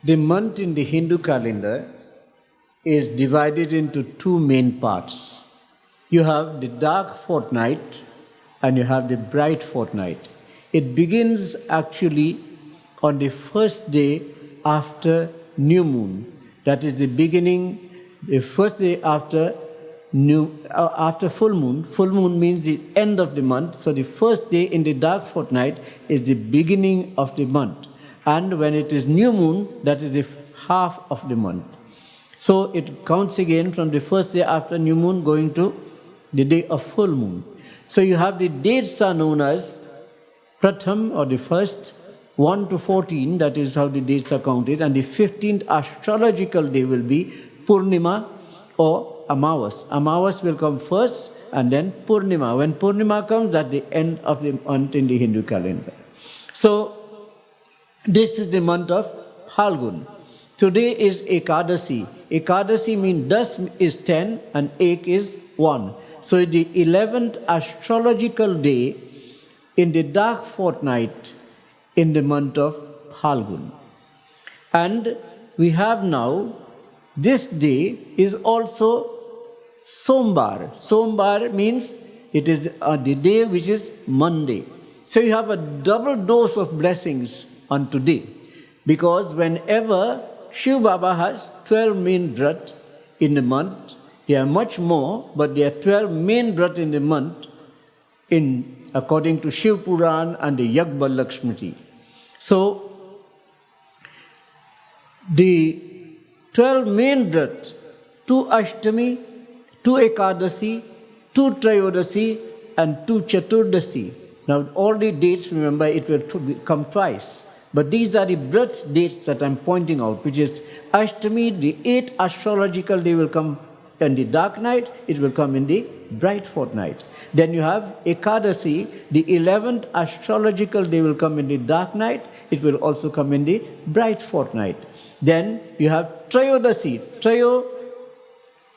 The month in the Hindu calendar is divided into two main parts. You have the dark fortnight and you have the bright fortnight. It begins actually on the first day after new moon. That is the beginning, the first day after full moon. Full moon means the end of the month. So the first day in the dark fortnight is the beginning of the month. And when it is new moon, that is the half of the month. So it counts again from the first day after new moon going to the day of full moon. So you have the dates are known as Pratham or the first, 1 to 14, that is how the dates are counted, and the 15th astrological day will be Purnima or Amavas. Amavas will come first and then Purnima. When Purnima comes, that's the end of the month in the Hindu calendar. So this is the month of Phalgun. Today is Ekadasi. Ekadasi means das is 10 and ek is 1. So the 11th astrological day in the dark fortnight in the month of Phalgun. And we have now, this day is also Sombar. Sombar means it is the day which is Monday. So you have a double dose of blessings on today. Because whenever Shiv Baba has 12 main vrat in the month, there are much more, but there are 12 main vrat in the month according to Shiv Puran and the Yagbal Lakshmiti. So, the 12 main vrat, 2 Ashtami, 2 Ekadasi, 2 Trayodasi and 2 Chaturdasi. Now all the dates, remember, it will come twice. But these are the birth dates that I'm pointing out, which is Ashtami, the 8th astrological day will come in the dark night, it will come in the bright fortnight. Then you have Ekadasi, the 11th astrological day will come in the dark night, it will also come in the bright fortnight. Then you have Trayodasi, Trayo,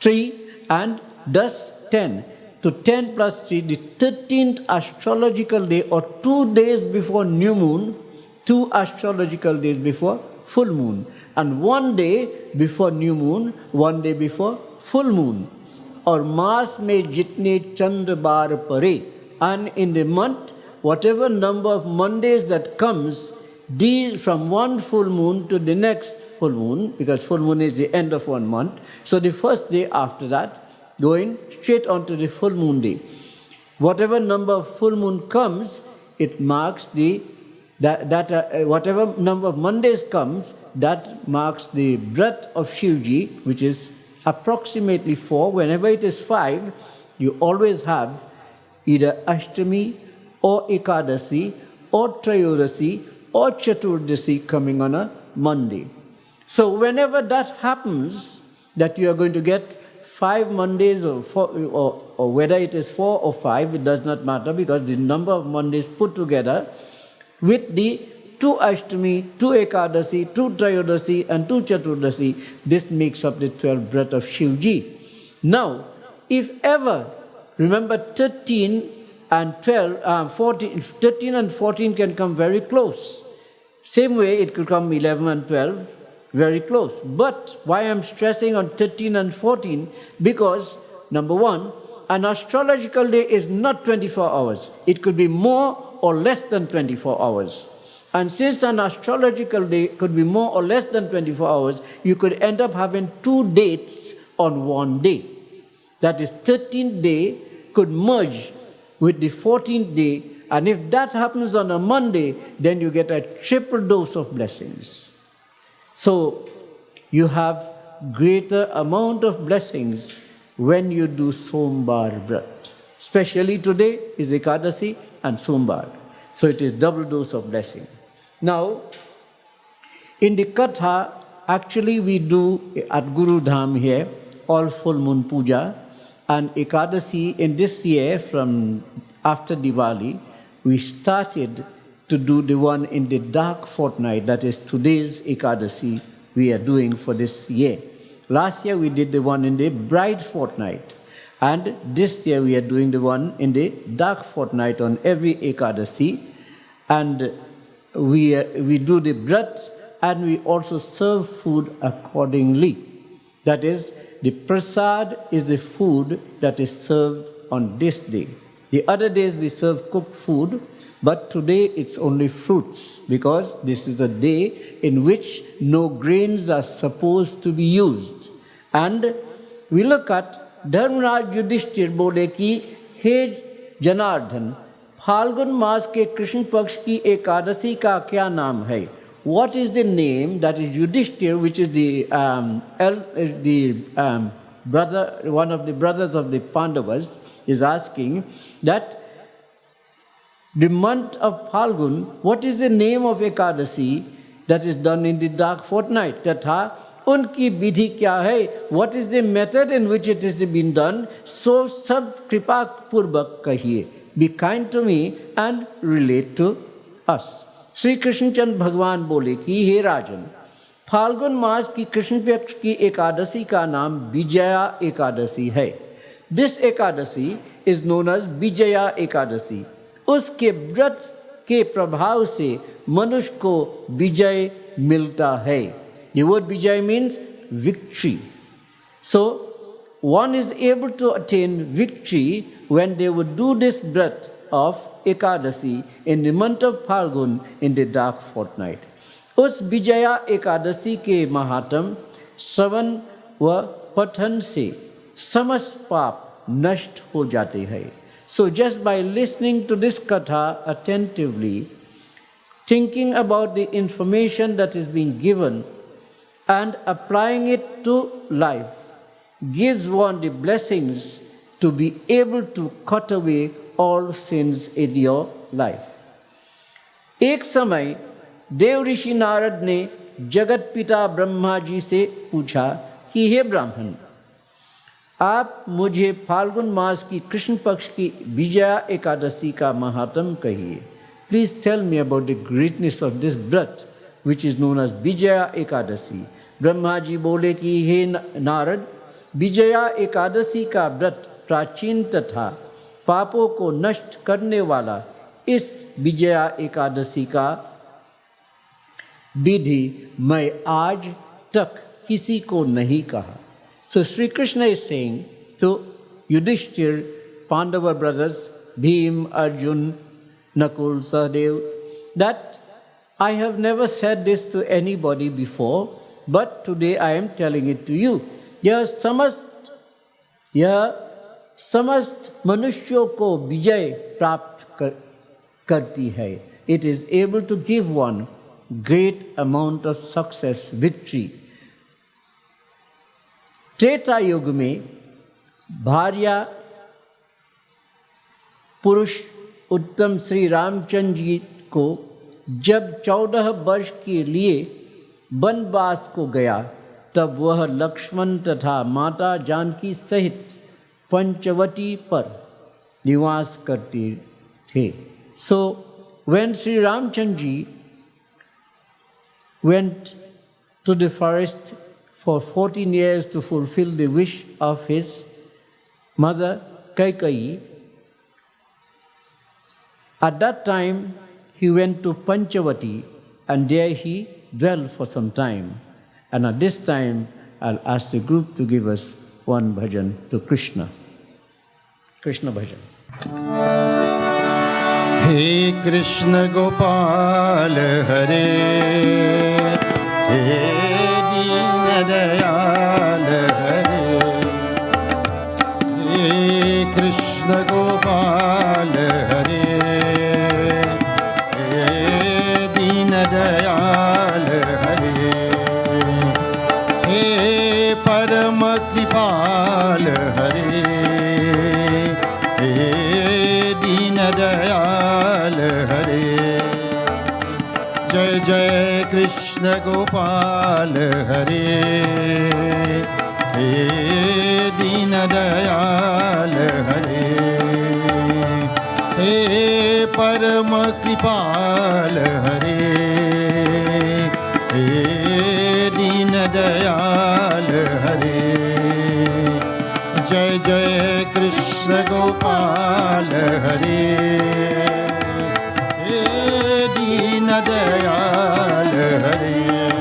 3 and Das, 10. So 10 plus 3, the 13th astrological day or 2 days before new moon, 2 astrological days before full moon, and 1 day before new moon, 1 day before full moon. Or Maas mein jitne chandra bar pare. And in the month, whatever number of Mondays that comes, these from one full moon to the next full moon, because full moon is the end of 1 month. So the first day after that, going straight on to the full moon day. Whatever number of full moon comes, it marks whatever number of Mondays comes, that marks the breath of Shivji, which is approximately 4. Whenever it is 5, you always have either Ashtami or Ekadasi or Trayodasi or Chaturdasi coming on a Monday. So whenever that happens, that you are going to get 5 Mondays or whether it is 4 or 5, it does not matter, because the number of Mondays put together with the 2 Ashtami, 2 Ekadasi, 2 Trayodasi and 2 Chaturdasi, this makes up the 12th breath of Shivji. Now, if ever, remember 13 and 13 and 14 can come very close. Same way it could come 11 and 12 very close. But why I'm stressing on 13 and 14? Because, number one, an astrological day is not 24 hours. It could be more or less than 24 hours. And since an astrological day could be more or less than 24 hours, you could end up having 2 dates on 1 day. That is, 13th day could merge with the 14th day, and if that happens on a Monday, then you get a triple dose of blessings. So, you have greater amount of blessings when you do Sombar Vrat. Especially today is Ekadasi and Sombar. So it is double dose of blessing. Now, in the Katha, actually we do at Guru Dhaam here, all full moon puja, and Ekadasi in this year, from after Diwali, we started to do the one in the dark fortnight, that is today's Ekadasi we are doing for this year. Last year we did the one in the bright fortnight, and this year we are doing the one in the dark fortnight on every Ekadasi, and we do the Vrat and we also serve food accordingly. That is, the prasad is the food that is served on this day. The other days we serve cooked food, but today it's only fruits, because this is the day in which no grains are supposed to be used. And we look at Dharmaraj Yudhishthir बोले कि हे जनार्दन, फाल्गुन मास के कृष्ण पक्ष की एकादशी का क्या नाम है? What is the name? That is Yudhishthir, which is the brother, one of the brothers of the Pandavas, is asking that the month of Phalgun, what is the name of Ekadasi that is done in the dark fortnight? Tatha, unki vidhi kya hai? What is the method in which it is being done? So sab kripa purbak kahiye. Be kind to me and relate to us. Shri Krishnachand भगवान बोले कि हे राजन, फाल्गुन मास की कृष्ण पक्ष की एकादशी का नाम विजया एकादशी है. This Ekadashi is known as Vijaya Ekadashi. उसके व्रत के प्रभाव से मनुष्य को विजय मिलता है. The word Vijay means victory. So one is able to attain victory when they would do this व्रत of Ekadasi in the month of Phalgun in the dark fortnight. उस विजया एकादशी के महात्म श्रवण व पठन से समस्त पाप नष्ट हो जाते हैं. So just by listening to this katha attentively, thinking about the information that is being given and applying it to life gives one the blessings to be able to cut away all sins in your life. एक समय देव ऋषि नारद ने जगत पिता ब्रह्मा जी से पूछा कि हे ब्राह्मण, आप मुझे फाल्गुन मास की कृष्ण पक्ष की विजया एकादशी का महात्म कहिए. Please tell me about the greatness of this vrat which is known as Vijaya Ekadashi. Brahma ji बोले कि हे नारद, विजया एकादशी का व्रत प्राचीन तथा पापों को नष्ट करने वाला इस विजया एकादशी का विधि मैं आज तक किसी को नहीं कहा. So Sri Krishna is saying to Yudhishthir, Pandava brothers, Bhim, Arjun, Nakul, Sahadev, that I have never said this to anybody before, but today I am telling it to you. यह समस्त मनुष्यों को विजय प्राप्त करती है. It is able to give one great amount of success, victory. Treta युग में भार्या पुरुष उत्तम श्री रामचंद्र जी को जब 14 वर्ष के लिए वनवास को गया, तब वह लक्ष्मण तथा माता जानकी सहित पंचवटी पर निवास करते थे. So when Sri Ramchandra went to the forest for 14 years to fulfill the wish of his mother Kaikeyi, at that time he went to Panchavati and there he dwelt for some time. And at this time I'll ask the group to give us one bhajan to Krishna. Krishna bhajan. He Krishna Gopal Hare, He Deen Dayal Hare, He Krishna Gopal Hare, He Deen Dayal Hare, He Param Kripal Hare, He Deen Dayal Hare. Jai Jai Krishna Gopal Hare, He Deen Dayal Hare, He Param Kripal Hare, He Deen Dayal Hare. Jai Jai Krishna Gopal Hare, He Deen Dayal Hare,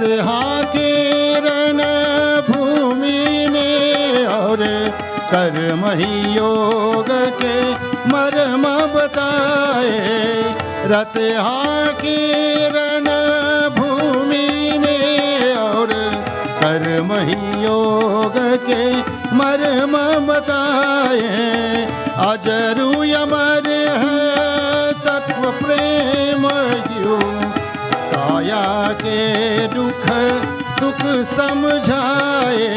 रत हाके रण भूमि ने और कर्म ही योग के मर्म बताए। रत हाके रण भूमि ने और कर्म ही योग के मर्म बताए। अजरु अमर है तत्व प्रेम यू, काया के दुख सुख समझाए।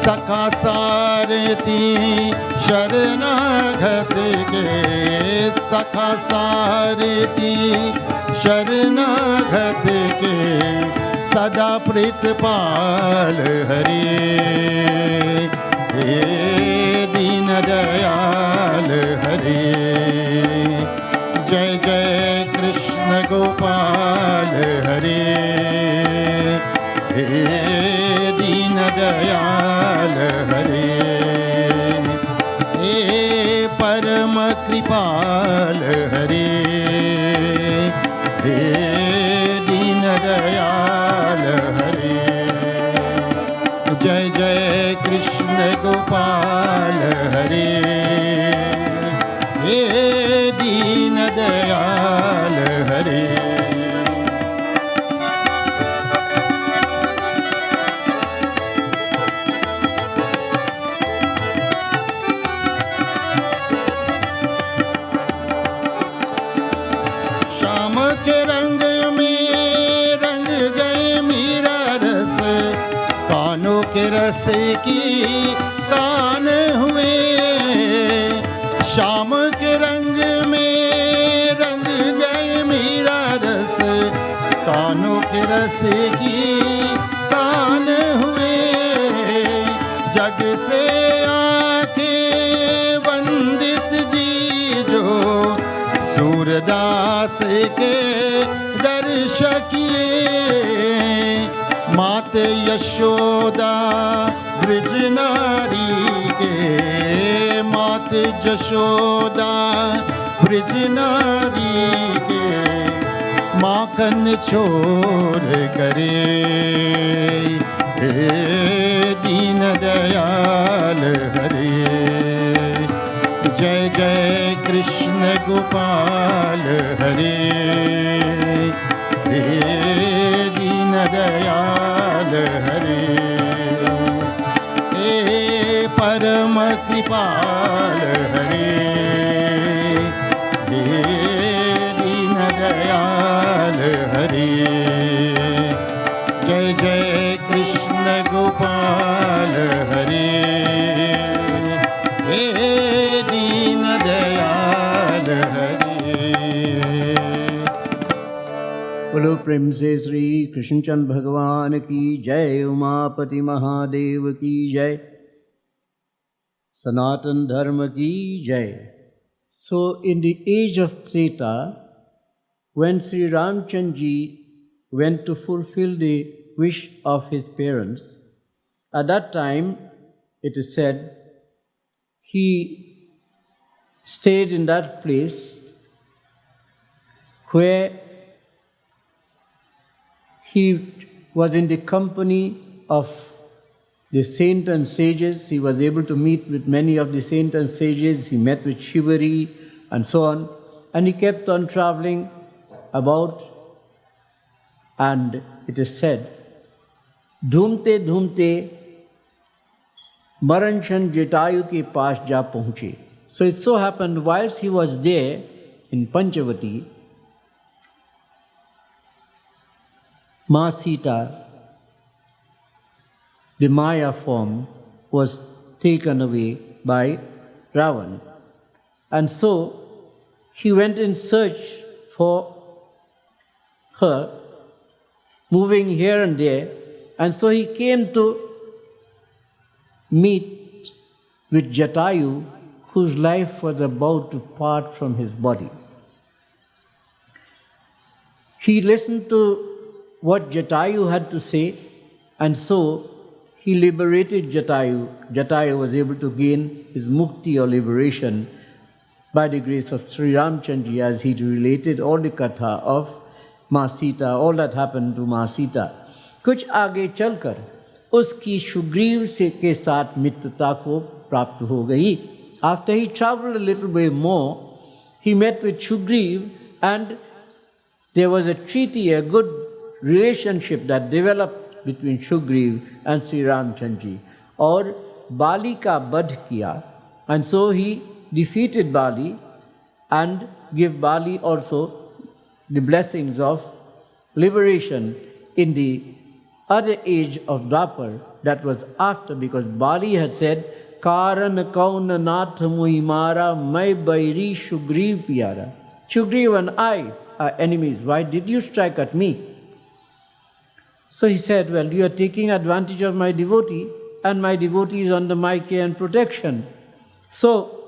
सखा सारथी शरणागत के, सखा सारथी शरणागत के, सदा प्रीतपाल हरे। हे दीन दयाल हरे, जय जय कृष्ण गोपाल हरे। हे दीन दयाल हरे, हे परम कृपाल हरे। हे दीन दयाल हरे, जय जय कृष्ण गोपाल हरे। हे दीन दयाल हरे। श्याम के रंग में रंग गए मीरा रस, कानों के रस की कान हुए। श्याम के रंग में रंग गए मीरा रस, कानों के रस की कान हुए। जग से आके वंदित जी जो सूरदास के दर्श किए। मात यशोदा ब्रज नारी के, मात यशोदा ब्रज नारी के, माखन छोर करे। हे दीन दयाल हरे, जय जय कृष्ण गोपाल हरे। हे दीन दयाल हरे, हे परम कृपाल हरे। हे दीन दयाल हरे, जय जय कृष्ण गोपाल हरे। हे दीन दयाल हरे। बोलो प्रेम से श्री कृष्णचंद्र भगवान की जय। उमापति महादेव की जय। सनातन धर्म की जय। So in the age of Treta, when Sri Ramchandra ji went to fulfill the wish of his parents, at that time it is said he stayed in that place where he was in the company of the saints and sages. He was able to meet with many of the saints and sages. He met with Shivari and so on. And he kept on traveling about. And it is said, dhumte dhumte Maranchand Jatayu ke paas ja pahunche. So it so happened, whilst he was there in Panchavati, Ma Sita, the Maya form, was taken away by Ravan. And so he went in search for her, moving here and there. And so he came to meet with Jatayu, whose life was about to part from his body. He listened to what Jatayu had to say, and so he liberated Jatayu. Jatayu was able to gain his mukti or liberation by the grace of Sri Ramchandra, as he related all the katha of Ma Sita, all that happened to Ma Sita. कुछ आगे चलकर उसकी सुग्रीव से के साथ मित्रता को प्राप्त हो गई. After he traveled a little way more, he met with Sugriv, and there was a treaty, a good relationship that developed between Sugriv and Sri Ramchandra ji. और बाली का वध किया, and so he defeated Bali and give Bali also the blessings of liberation in the other age of Dwapar, that was after, because Bali had said, Karan kaun nath muhimara mai bairi Sugriv pyara. Sugriv and I are enemies. Why did you strike at me? So he said, well, you are taking advantage of my devotee, and my devotee is under my care and protection. So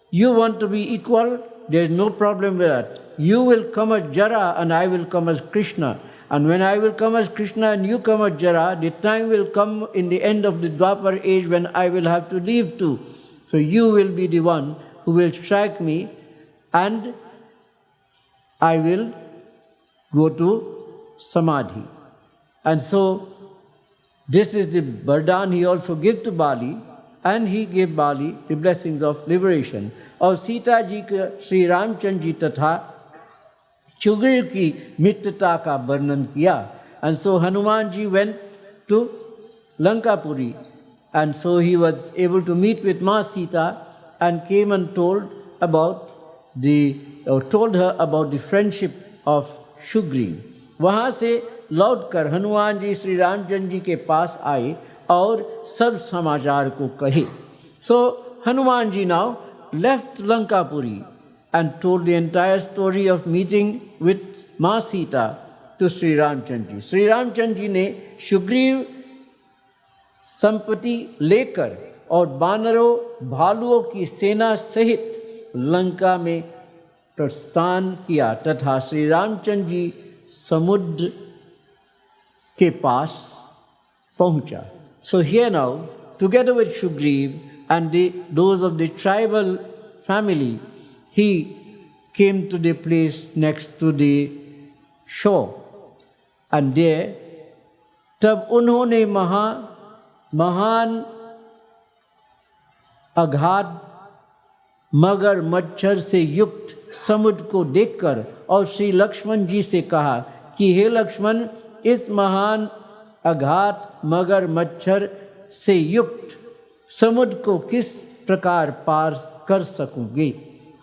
you want to be equal? There is no problem with that. You will come as Jara and I will come as Krishna. And when I will come as Krishna and you come as Jara, the time will come in the end of the Dwapar age when I will have to leave too. So you will be the one who will strike me, and I will go to Samadhi. And so this is the Vardhan he also gave to Bali, and he gave Bali the blessings of liberation. और सीता जी का श्री रामचंद्र जी तथा सुग्रीव की मित्रता का वर्णन किया. And so Hanuman ji went to Lankapuri, and so he was able to meet with Ma Sita and came and told her about the friendship of Sugriv. वहाँ से लौटकर हनुमान जी श्री रामचंद्र जी के पास आए और सब समाचार को कहे. So Hanuman ji now left Lankapuri and told the entire story of meeting with Ma Sita to Sri Ramchandra ji. Sri Ramchandra ji ने सुग्रीव संपत्ति लेकर और बानरों भालुओं की सेना सहित लंका में प्रस्थान किया तथा श्री रामचंद्र जी समुद्र के पास पहुंचा. So here now, together with Sugriv and those of the tribal family, he came to the place next to the shore. And there, तब उन्होंने महान अगाध मगर मच्छर से युक्त समुद्र को देखकर और श्री लक्ष्मण जी से कहा कि हे लक्ष्मण, इस महान अगाध मगर मच्छर से युक्त समुद्र को किस प्रकार पार कर सकूंगी?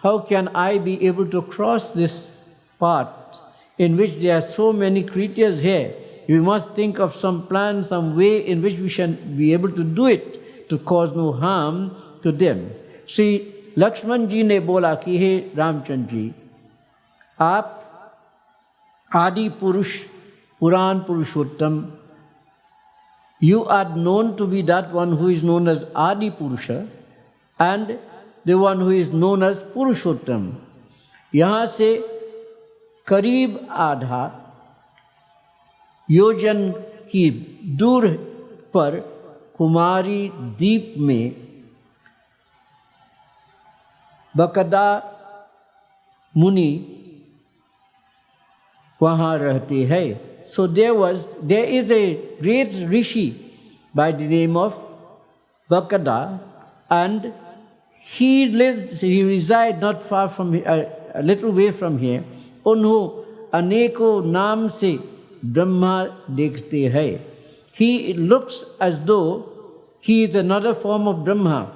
How can I be able to cross this path in which there are so many creatures here? We must think of some plan, some way in which we shall be able to do it to cause no harm to them. Shri Lakshman जी ने बोला कि हे रामचंद्र जी, आप आदि पुरुष, पुराण पुरुषोत्तम, you are known to be that one who is known as Adi Purusha and the one who is known as Purushottam. यहाँ से करीब आधा योजन की दूर पर कुमारी द्वीप में बकदा मुनि वहाँ रहते हैं. So there is a great rishi by the name of Bakada, and he resides not far from here, a little way from here. उन्हों अनेकों नाम से ब्रह्मा देखते हैं. He looks as though he is another form of Brahma,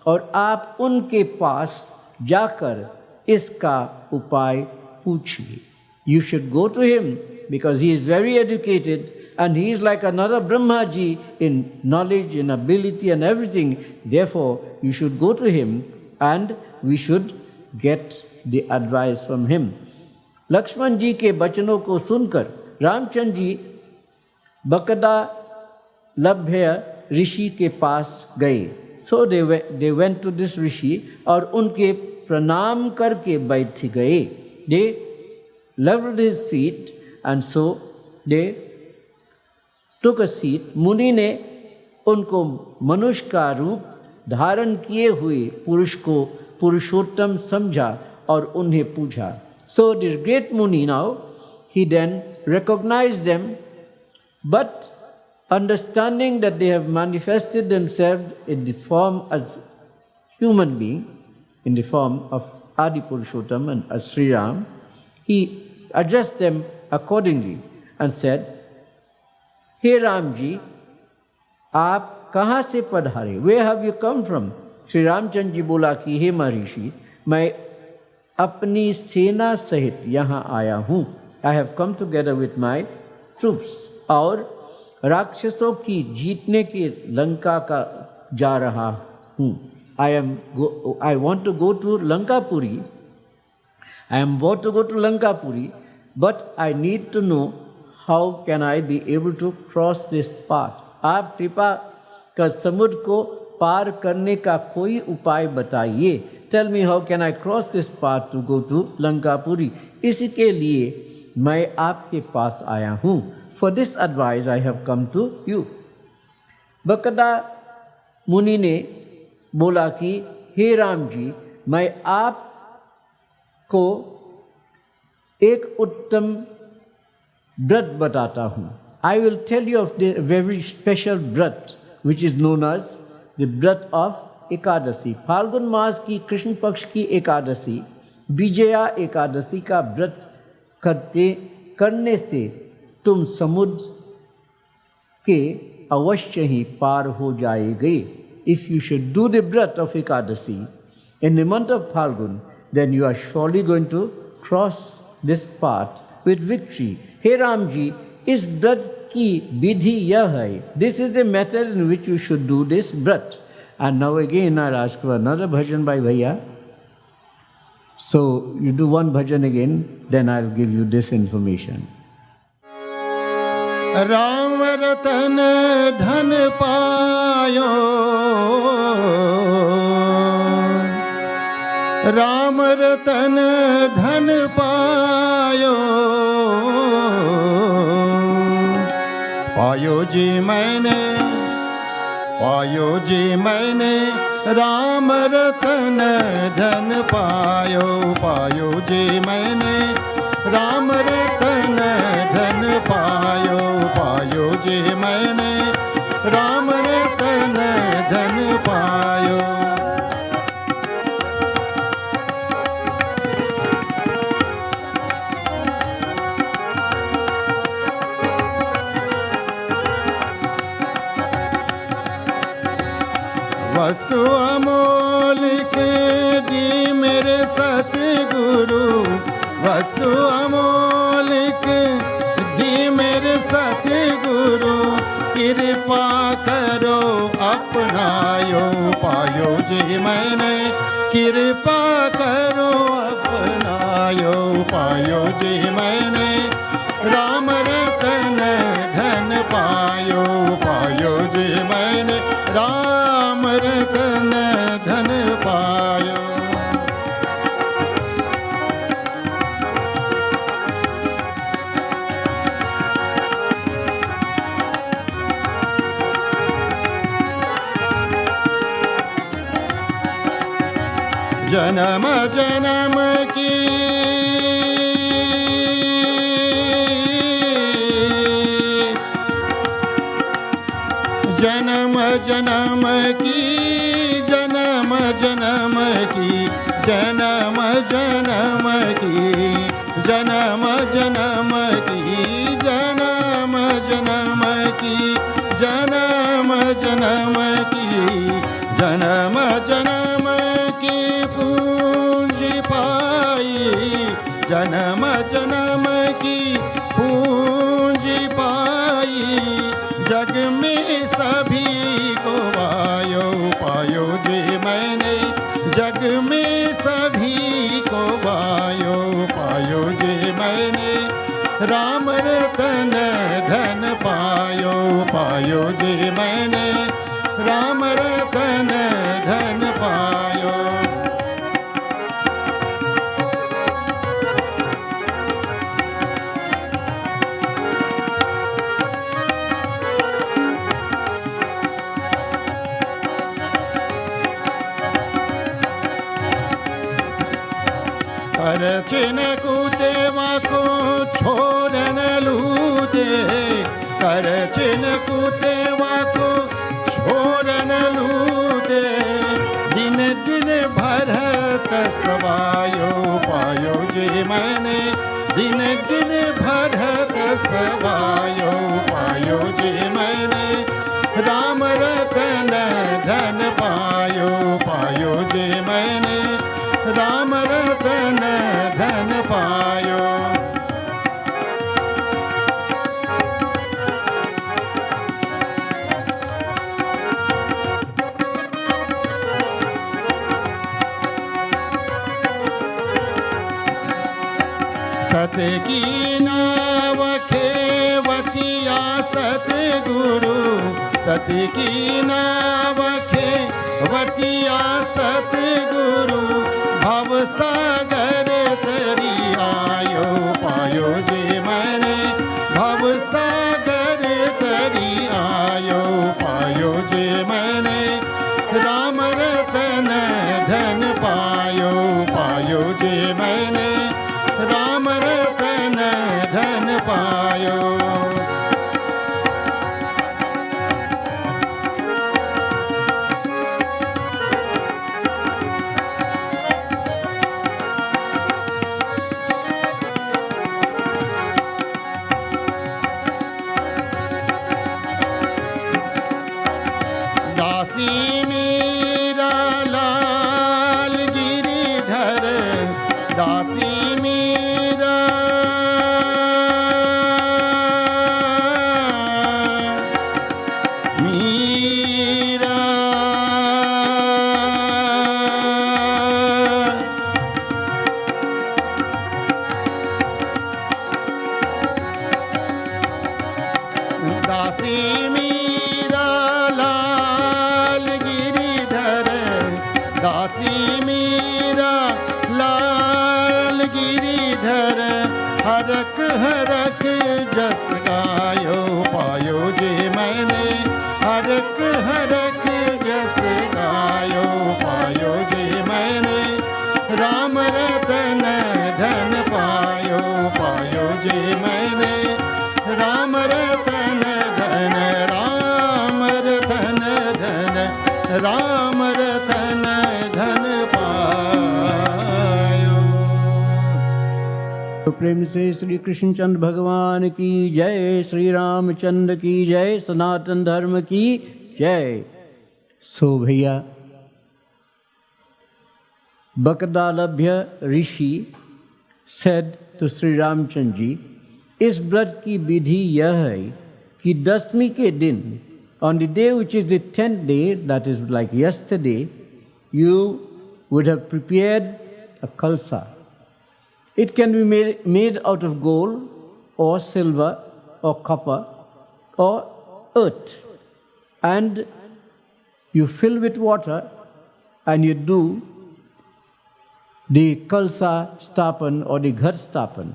और आप उनके पास जाकर इसका उपाय पूछिए. You should go to him because he is very educated and he is like another Brahma ji in knowledge, in ability and everything. Therefore, you should go to him and we should get the advice from him. Lakshman जी के वचनों को सुनकर रामचंद्र जी बकदा लभ्य ऋषि के पास गए. So they went to this rishi और उनके प्रणाम करके बैठ गए. They leveled his feet and so they took a seat. मुनि ने उनको मनुष्य का रूप धारण किए हुए पुरुष को पुरुषोत्तम समझा और उन्हें पूछा. So the great Muni now, he then recognized them, but understanding that they have manifested themselves in the form as human being, in the form of Adi Purushottam and as Sri Ram, he addressed them accordingly and said, "Hey Ramji, aap kahan se padhare? Where have you come from?" Sri Ramchandra ji bola कि हे महर्षि, मैं अपनी सेना सहित यहाँ आया हूँ. I have come together with my troops. और राक्षसों की जीतने की लंका का जा रहा हूँ. I want to go to Lankapuri. I am about to go to Lankapuri, but I need to know how can I be able to cross this path. आप कृपा कर समुद्र को पार करने का कोई उपाय बताइए. Tell me how can I cross this path to go to Lankapuri. इसके लिए मैं आपके पास आया हूँ. For this advice I have come to you. बकदा मुनि ने बोला कि हे राम जी, मैं आपको एक उत्तम व्रत बताता हूँ. I will tell you of the very special व्रत which is known as the व्रत of एकादशी. फाल्गुन मास की कृष्ण पक्ष की एकादशी, विजया एकादशी का व्रत करने से तुम समुद्र के अवश्य ही पार हो जाएंगे. If you should do the व्रत of Ekadasi in the month of Phalgun, then you are surely going to cross this path with victory. Hey Ramji, इस व्रत की विधि यह है. This is the method in which you should do this व्रत. And now again I'll ask for another bhajan by Bhaiya. So you do one bhajan again, then I'll give you this information. Ram Ratan Dhan पायो, राम रतन धन पायो, पायो जी मैंने, पायो जी मैंने राम रतन धन पायो, पायो जी मैंने राम रतन धन पायो, पायो जी मैंने राम रतन धन पायो. वस्तु अमोलिक दी मेरे सतगुरु, वस्तु अमोलिक दी मेरे सतगुरु, कृपा करो अपनायो, पायो जी मैंने कृपा करो अपनायो, पायो जी मैंने राम रतन धन पायो, पायो जी मैंने राम रतन धन पायो. जन्म जन्म की जन्म जन्म की, जन्म जन्म की, जन्म जन्म की, जन्म जन्म की, जन्म जन्म की, जन्म जन्म की, जन्म जन्म की पूंजी पाई, जन्म जन्म की पूंजी पाई, जग में सभी को पायो, पायो जी मैंने जग में सभी को पायो, पायो जी मैंने राम रतन धन पायो, पायो जी मैंने राम रतन धन पायो. अर्चन कुदेवा को छोड़ न लूटे, कर चिन कूटे वाको छोरन लूटे दिन दिन भरत सवायो पायो जे मैंने दिन दिन भरत सवायो पायो जे मैंने राम रतन धन पायो पायो जे मैंने राम रतन धन पायो सत की नाव खेवतिया सतगुरु सत की नाव खेवतिया सतगुरु भव सागर तरी आयो पायो जे मैंने भव सागर तरी आयो पायो जे मैंने राम रतन धन पायो पायो जे मैंने राम रतन धन पायो दासी मेरा लाल गिरिधर दासी दासी मेरा लाल गिरिधर दासी मेरा लाल गिरिधर हरक हरक जस गायो पायो जे मैंने हरक हरक जस गायो पायो जे मैंने राम रतन धन पायो पायो जे मैंने राम रतन धन राम रतन धन राम रतन धन पायो। तो प्रेम से श्री कृष्ण चंद्र भगवान की जय, श्री रामचंद्र की जय, सनातन धर्म की जय। सो भैया बकदालभ्य ऋषि said to Sri Ramchandra ji, इस व्रत की विधि यह है कि दशमी के दिन, on the day which is the 10th day, that is like yesterday, you would have prepared a kalsa. It can be made out of gold or silver or copper or earth, and you fill with water and you do the kalsa stapan or the ghat stapan.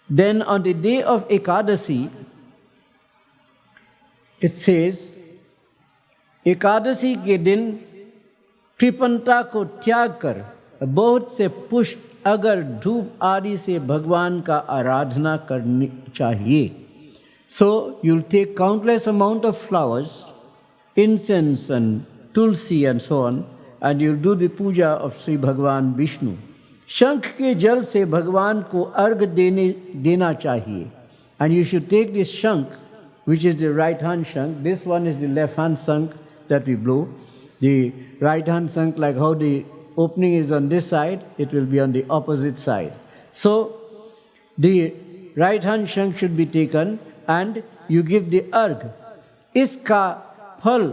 Then on the day of Ekadasi, it says, Ekadashi के दिन कृपणता को त्याग कर बहुत से पुष्प अगर धूप आदि से भगवान का आराधना करनी चाहिए. So you'll take countless amount of flowers, incense and tulsi and so on, and you'll do the puja of Sri Bhagwan Vishnu. शंख के जल से भगवान को अर्घ देना चाहिए. And you should take this shankh, which is the right hand shankh. This one is the left hand shankh that we blow. The right hand shankh, like how the opening is on this side, it will be on the opposite side. So the right hand shankh should be taken and you give the अर्घ. इसका फल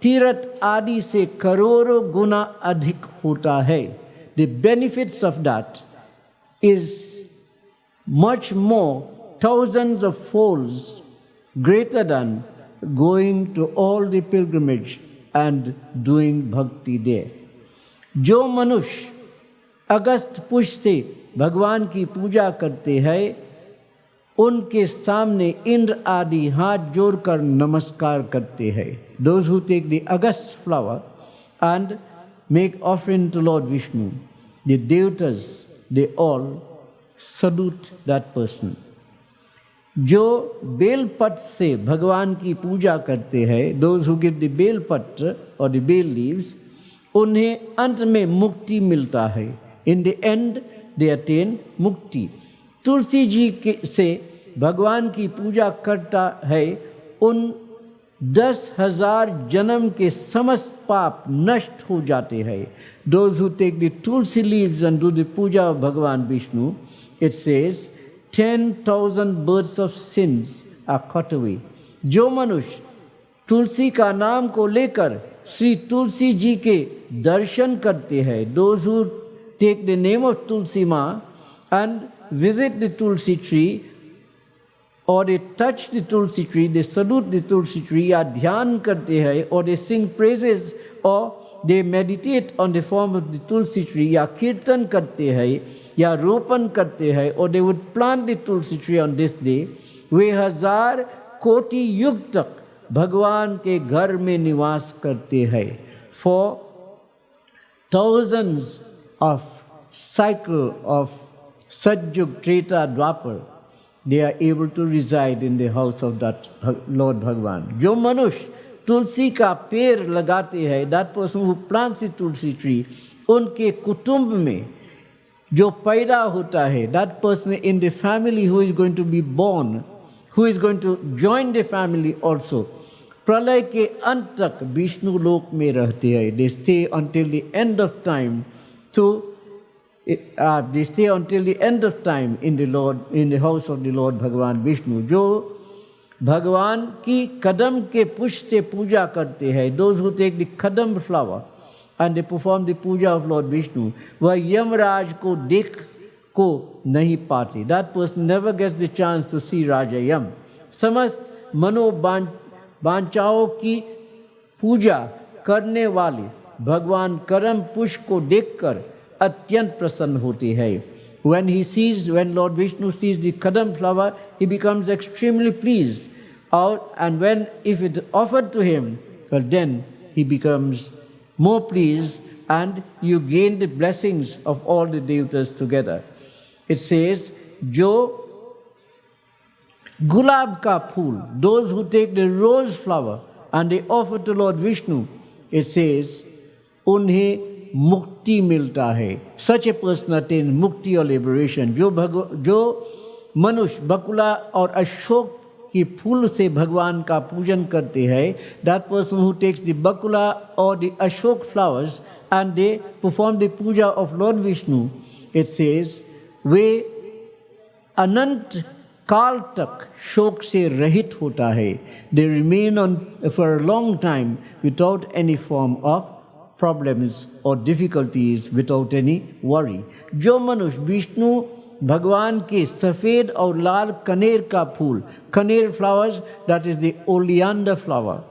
तीर्थ आदि से करोड़ों गुना अधिक होता है. The benefits of that is much more, thousands of folds greater than going to all the pilgrimage and doing bhakti there. जो मनुष्य अगस्त पुष्प से भगवान की पूजा करते हैं, उनके सामने इंद्र आदि हाथ जोड़कर नमस्कार करते हैं. Those who take the August flower and make offering to Lord Vishnu, the devatas, they all salute that person. जो बेलपत्र से भगवान की पूजा करते हैं, those who give the बेलपत्र or the बेल leaves, उन्हें अंत में मुक्ति मिलता है. In the end, they attain मुक्ति. तुलसी जी से भगवान की पूजा करता है, उन 10,000 जन्म के समस्त पाप नष्ट हो जाते हैं. Those who take the tulsi leaves and do the puja of Bhagavan Vishnu, it says 10,000 births of sins are cut away. जो मनुष्य तुलसी का नाम को लेकर श्री तुलसी जी के दर्शन करते हैं, those who take the name of Tulsi Ma and visit the Tulsi tree, or they touch the Tulsi tree, they salute the Tulsi tree, या ध्यान करते हैं, or they sing praises, or they meditate on the form of the Tulsi tree, या कीर्तन करते हैं, या रोपण करते हैं, or they would plant the Tulsi tree on this day, वे 1000 कोटि युग तक भगवान के घर में निवास करते हैं. For thousands of cycle of Satyug, Treta, Dwapar, they are able to reside in the house of that Lord Bhagavan. जो मनुष्य तुलसी का पेड़ लगाते हैं, that person who plants the tulsi tree, उनके कुटुंब में जो पैदा होता है, that person in the family who is going to be born, who is going to join the family also, प्रलय के अंत तक विष्णु लोक में रहते हैं. They stay until the end of time they stay until the end of time in the house of the Lord Bhagavan Vishnu. जो भगवान की कदम के पुष्प से पूजा करते हैं, those who take the kadam flower and they perform the puja of Lord Vishnu, वह यमराज को देख को नहीं पाते. That person never gets the chance to see Raja Yam. समस्त मनोवांछाओं की पूजा करने वाले भगवान करम पुष्प को देखकर अत्यंत प्रसन्न होते हैं. When Lord Vishnu sees the kadam flower, he becomes extremely pleased. And if it is offered to him, well, then he becomes more pleased, and you gain the blessings of all the devatas together. It says, जो गुलाब का फूल, those who take the rose flower and they offer to Lord Vishnu, it says, उन्हें मुक्ति मिलता है. Such a person attains mukti or liberation. जो मनुष्य बकुला और अशोक के फूल से भगवान का पूजन करते हैं, that person who takes the bakula or the ashok flowers and they perform the puja of Lord Vishnu, it says, वे अनंत काल तक शोक से रहित होता है. They remain for a long time without any form of problems or difficulties, without any worry. जो मनुष्य विष्णु भगवान के सफ़ेद और लाल कनेर का फूल, कनेर flowers, that is the oleander flower.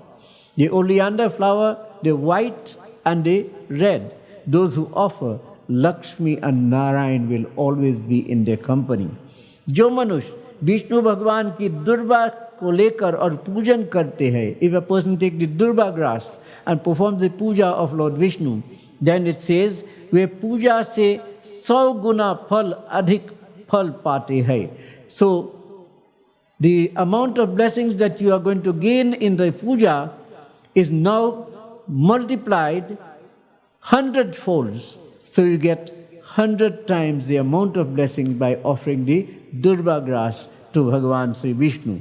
The oleander flower, the white and the red, those who offer Lakshmi and Narayan will always be in their company. जो मनुष्य विष्णु भगवान की दुर्वा को लेकर और पूजन करते हैं, if a person take the durba grass and performs the puja of Lord Vishnu, then it says, वे पूजा से 100 गुना फल अधिक फल पाते हैं. So the amount of blessings that you are going to gain in the puja is now multiplied 100 folds. So you get 100 times the amount of blessings by offering the durba grass to Bhagavan Sri Vishnu.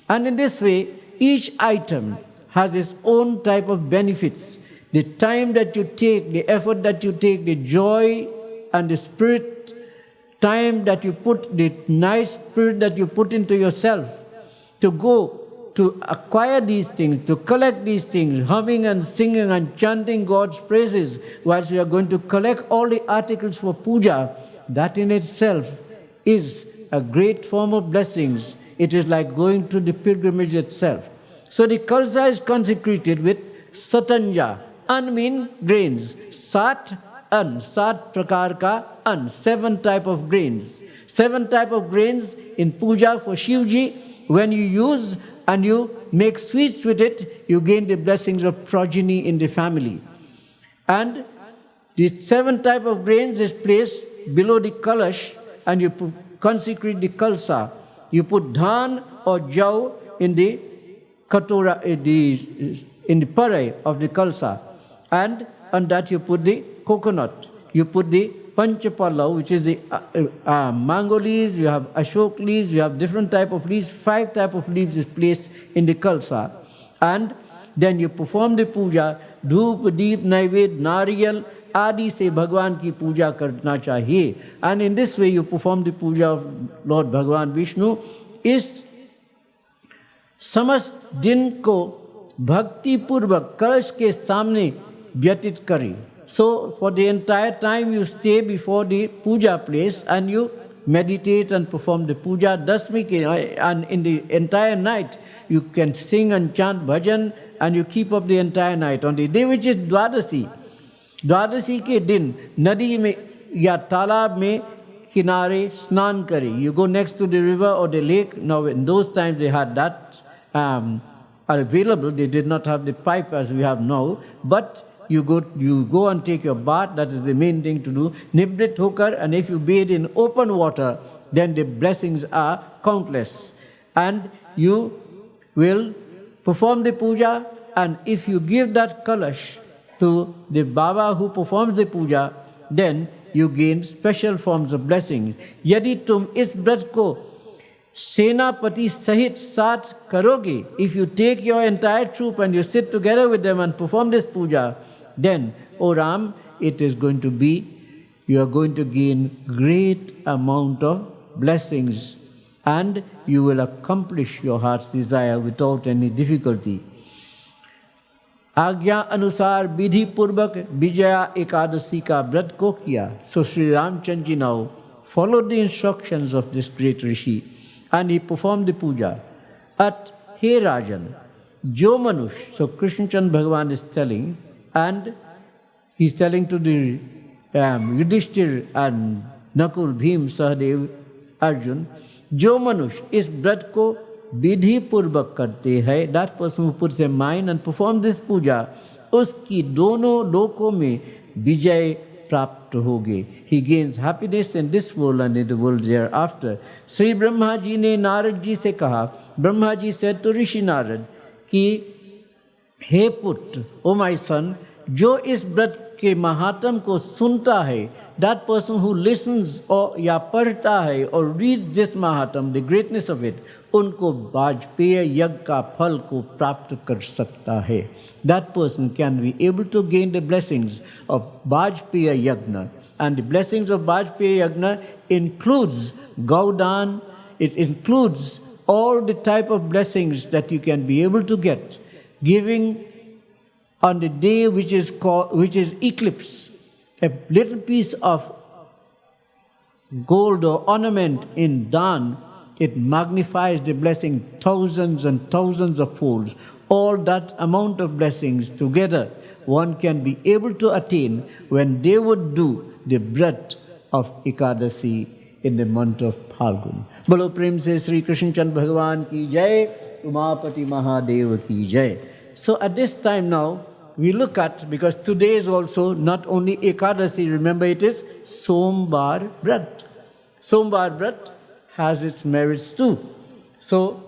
And in this way, each item has its own type of benefits. The time that you take, the effort that you take, the joy and the spirit, time that you put, the nice spirit that you put into yourself to go to acquire these things, to collect these things, humming and singing and chanting God's praises, whilst you are going to collect all the articles for puja, that in itself is a great form of blessings. It is like going to the pilgrimage itself. So the kalsa is consecrated with satanja. An mean grains. Sat, an. Sat prakar ka an. 7 type of grains. 7 type of grains in puja for Shivji. When you use and you make sweets with it, you gain the blessings of progeny in the family. And the 7 type of grains is placed below the kalash and you consecrate the kalsa. you put dhan or jau in the katora, in the parai of the kalsa, and on that you put the coconut. You put the panchapalla, which is the mango leaves, you have ashok leaves, you have different type of leaves. 5 type of leaves is placed in the kalsa. And then you perform the puja. Dhoop, deep, naived, nariyal, adi se Bhagwan ki puja karna chahiye. And in this way you perform the puja of Lord Bhagwan Vishnu. इस समस्त दिन को भक्ति पूर्वक कलश के सामने व्यतीत करें. So for the entire time you stay before the puja place and you meditate and perform the puja. Dasmi ke, and in the entire night you can sing and chant bhajan and you keep up the entire night. On the day which is Dwadasi, Dwadasi ke din nadi mein ya talab mein kinare snan kare. You go next to the river or the lake. Now in those times they had that available. They did not have the pipe as we have now, but you go and take your bath. That is the main thing to do. Nibrit hokar, and if you bathe in open water, then the blessings are countless. And you will perform the puja, and if you give that kalash to the Baba who performs the puja, then you gain special forms of blessings. Yadi tum is व्रत को सेनापति सहित साथ करोगे, if you take your entire troop and you sit together with them and perform this puja, then, O Ram, it is going to be, you are going to gain great amount of blessings and you will accomplish your heart's desire without any difficulty. आज्ञा अनुसार विधि पूर्वक विजया एकादशी का व्रत को किया. So Sri Ramchandra ji now followed the instructions of this great rishi and he performed the puja. At He Rajan, Jo Manush, so Krishna Chandra Bhagavan is telling, and he's telling to the Yudhishthir and Nakul, Bhim, Sahadev, Arjun, Jo Manush is व्रत को विधि पूर्वक करते हैं, that person who puts a mind and perform this puja, उसकी दोनों लोकों में विजय प्राप्त होगी. He gains happiness in this world and in the world thereafter. Shri Brahma ji ने नारद जी से कहा, ब्रह्मा जी said to ऋषि नारद कि हे पुत्र, O my son, जो इस व्रत के महात्म को सुनता है, that person who listens or या पढ़ता है or reads this महात्म, the greatness of it, उनको वाजपेय यज्ञ का फल को प्राप्त कर सकता है. That person can be able to gain the blessings of Vajpaya Yagna. And the blessings of Vajpaya Yagna includes Gaudan, it includes all the type of blessings that you can be able to get. Giving on the day which is eclipse, a little piece of gold or ornament in Dhan, it magnifies the blessing thousands and thousands of folds. All that amount of blessings together one can be able to attain when they would do the व्रत of Ekadasi in the month of Phalgun. Bolo Prem se Sri Krishna Chandra Bhagavan ki jai, Umapati Mahadev ki jai. So at this time now, we look at, because today is also not only Ekadasi, remember it is Sombar Vrat. Sombar Vrat has its merits too. So,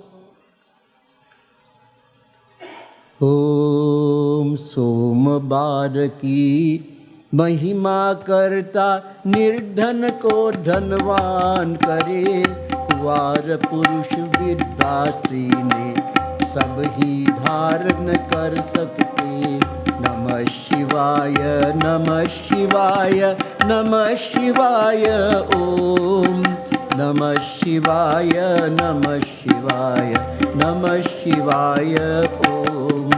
Om Sombar ki महिमा करता निर्धन को धनवान करे, कुंवार पुरुष विद्या स्त्री ने सब ही धारण कर सकते. नमः शिवाय नमः शिवाय नमः शिवाय ओम नमः शिवाय नमः शिवाय नमः शिवाय ओम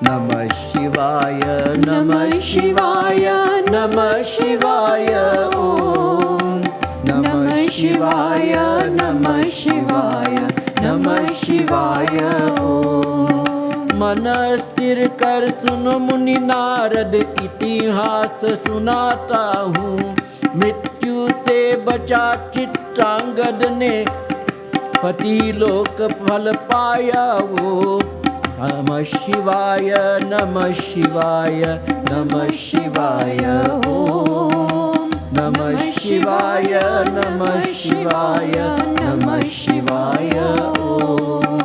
नमः शिवाय नमः शिवाय नमः शिवाय ओम नमः शिवाय नमः शिवाय नमः शिवाय ओम. मन स्थिर कर सुनो मुनि नारद, इतिहास सुनाता हूँ. मृत्यु से बचा चित्रांगद ने, पति लोक फल पाया वो. नमः शिवाय नमः शिवाय नमः शिवाय ओम नमः शिवाय नमः शिवाय नमः शिवाय ओम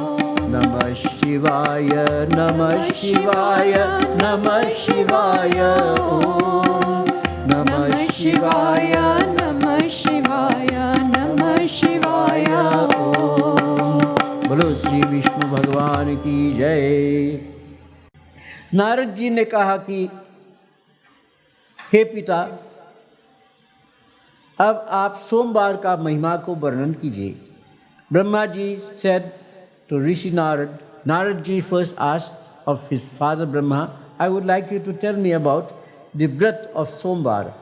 नमः शिवाय नमः शिवाय नमः शिवाय ओम नमः शिवाय नमः शिवाय नमः शिवाय ओम। बोलो श्री विष्णु भगवान की जय। नारद जी ने कहा कि हे पिता, अब आप सोमवार का महिमा को वर्णन कीजिए। Brahma ji said to Rishi Narad, Narad ji first asked of his father Brahma, I would like you to tell me about the व्रत of सोमवार।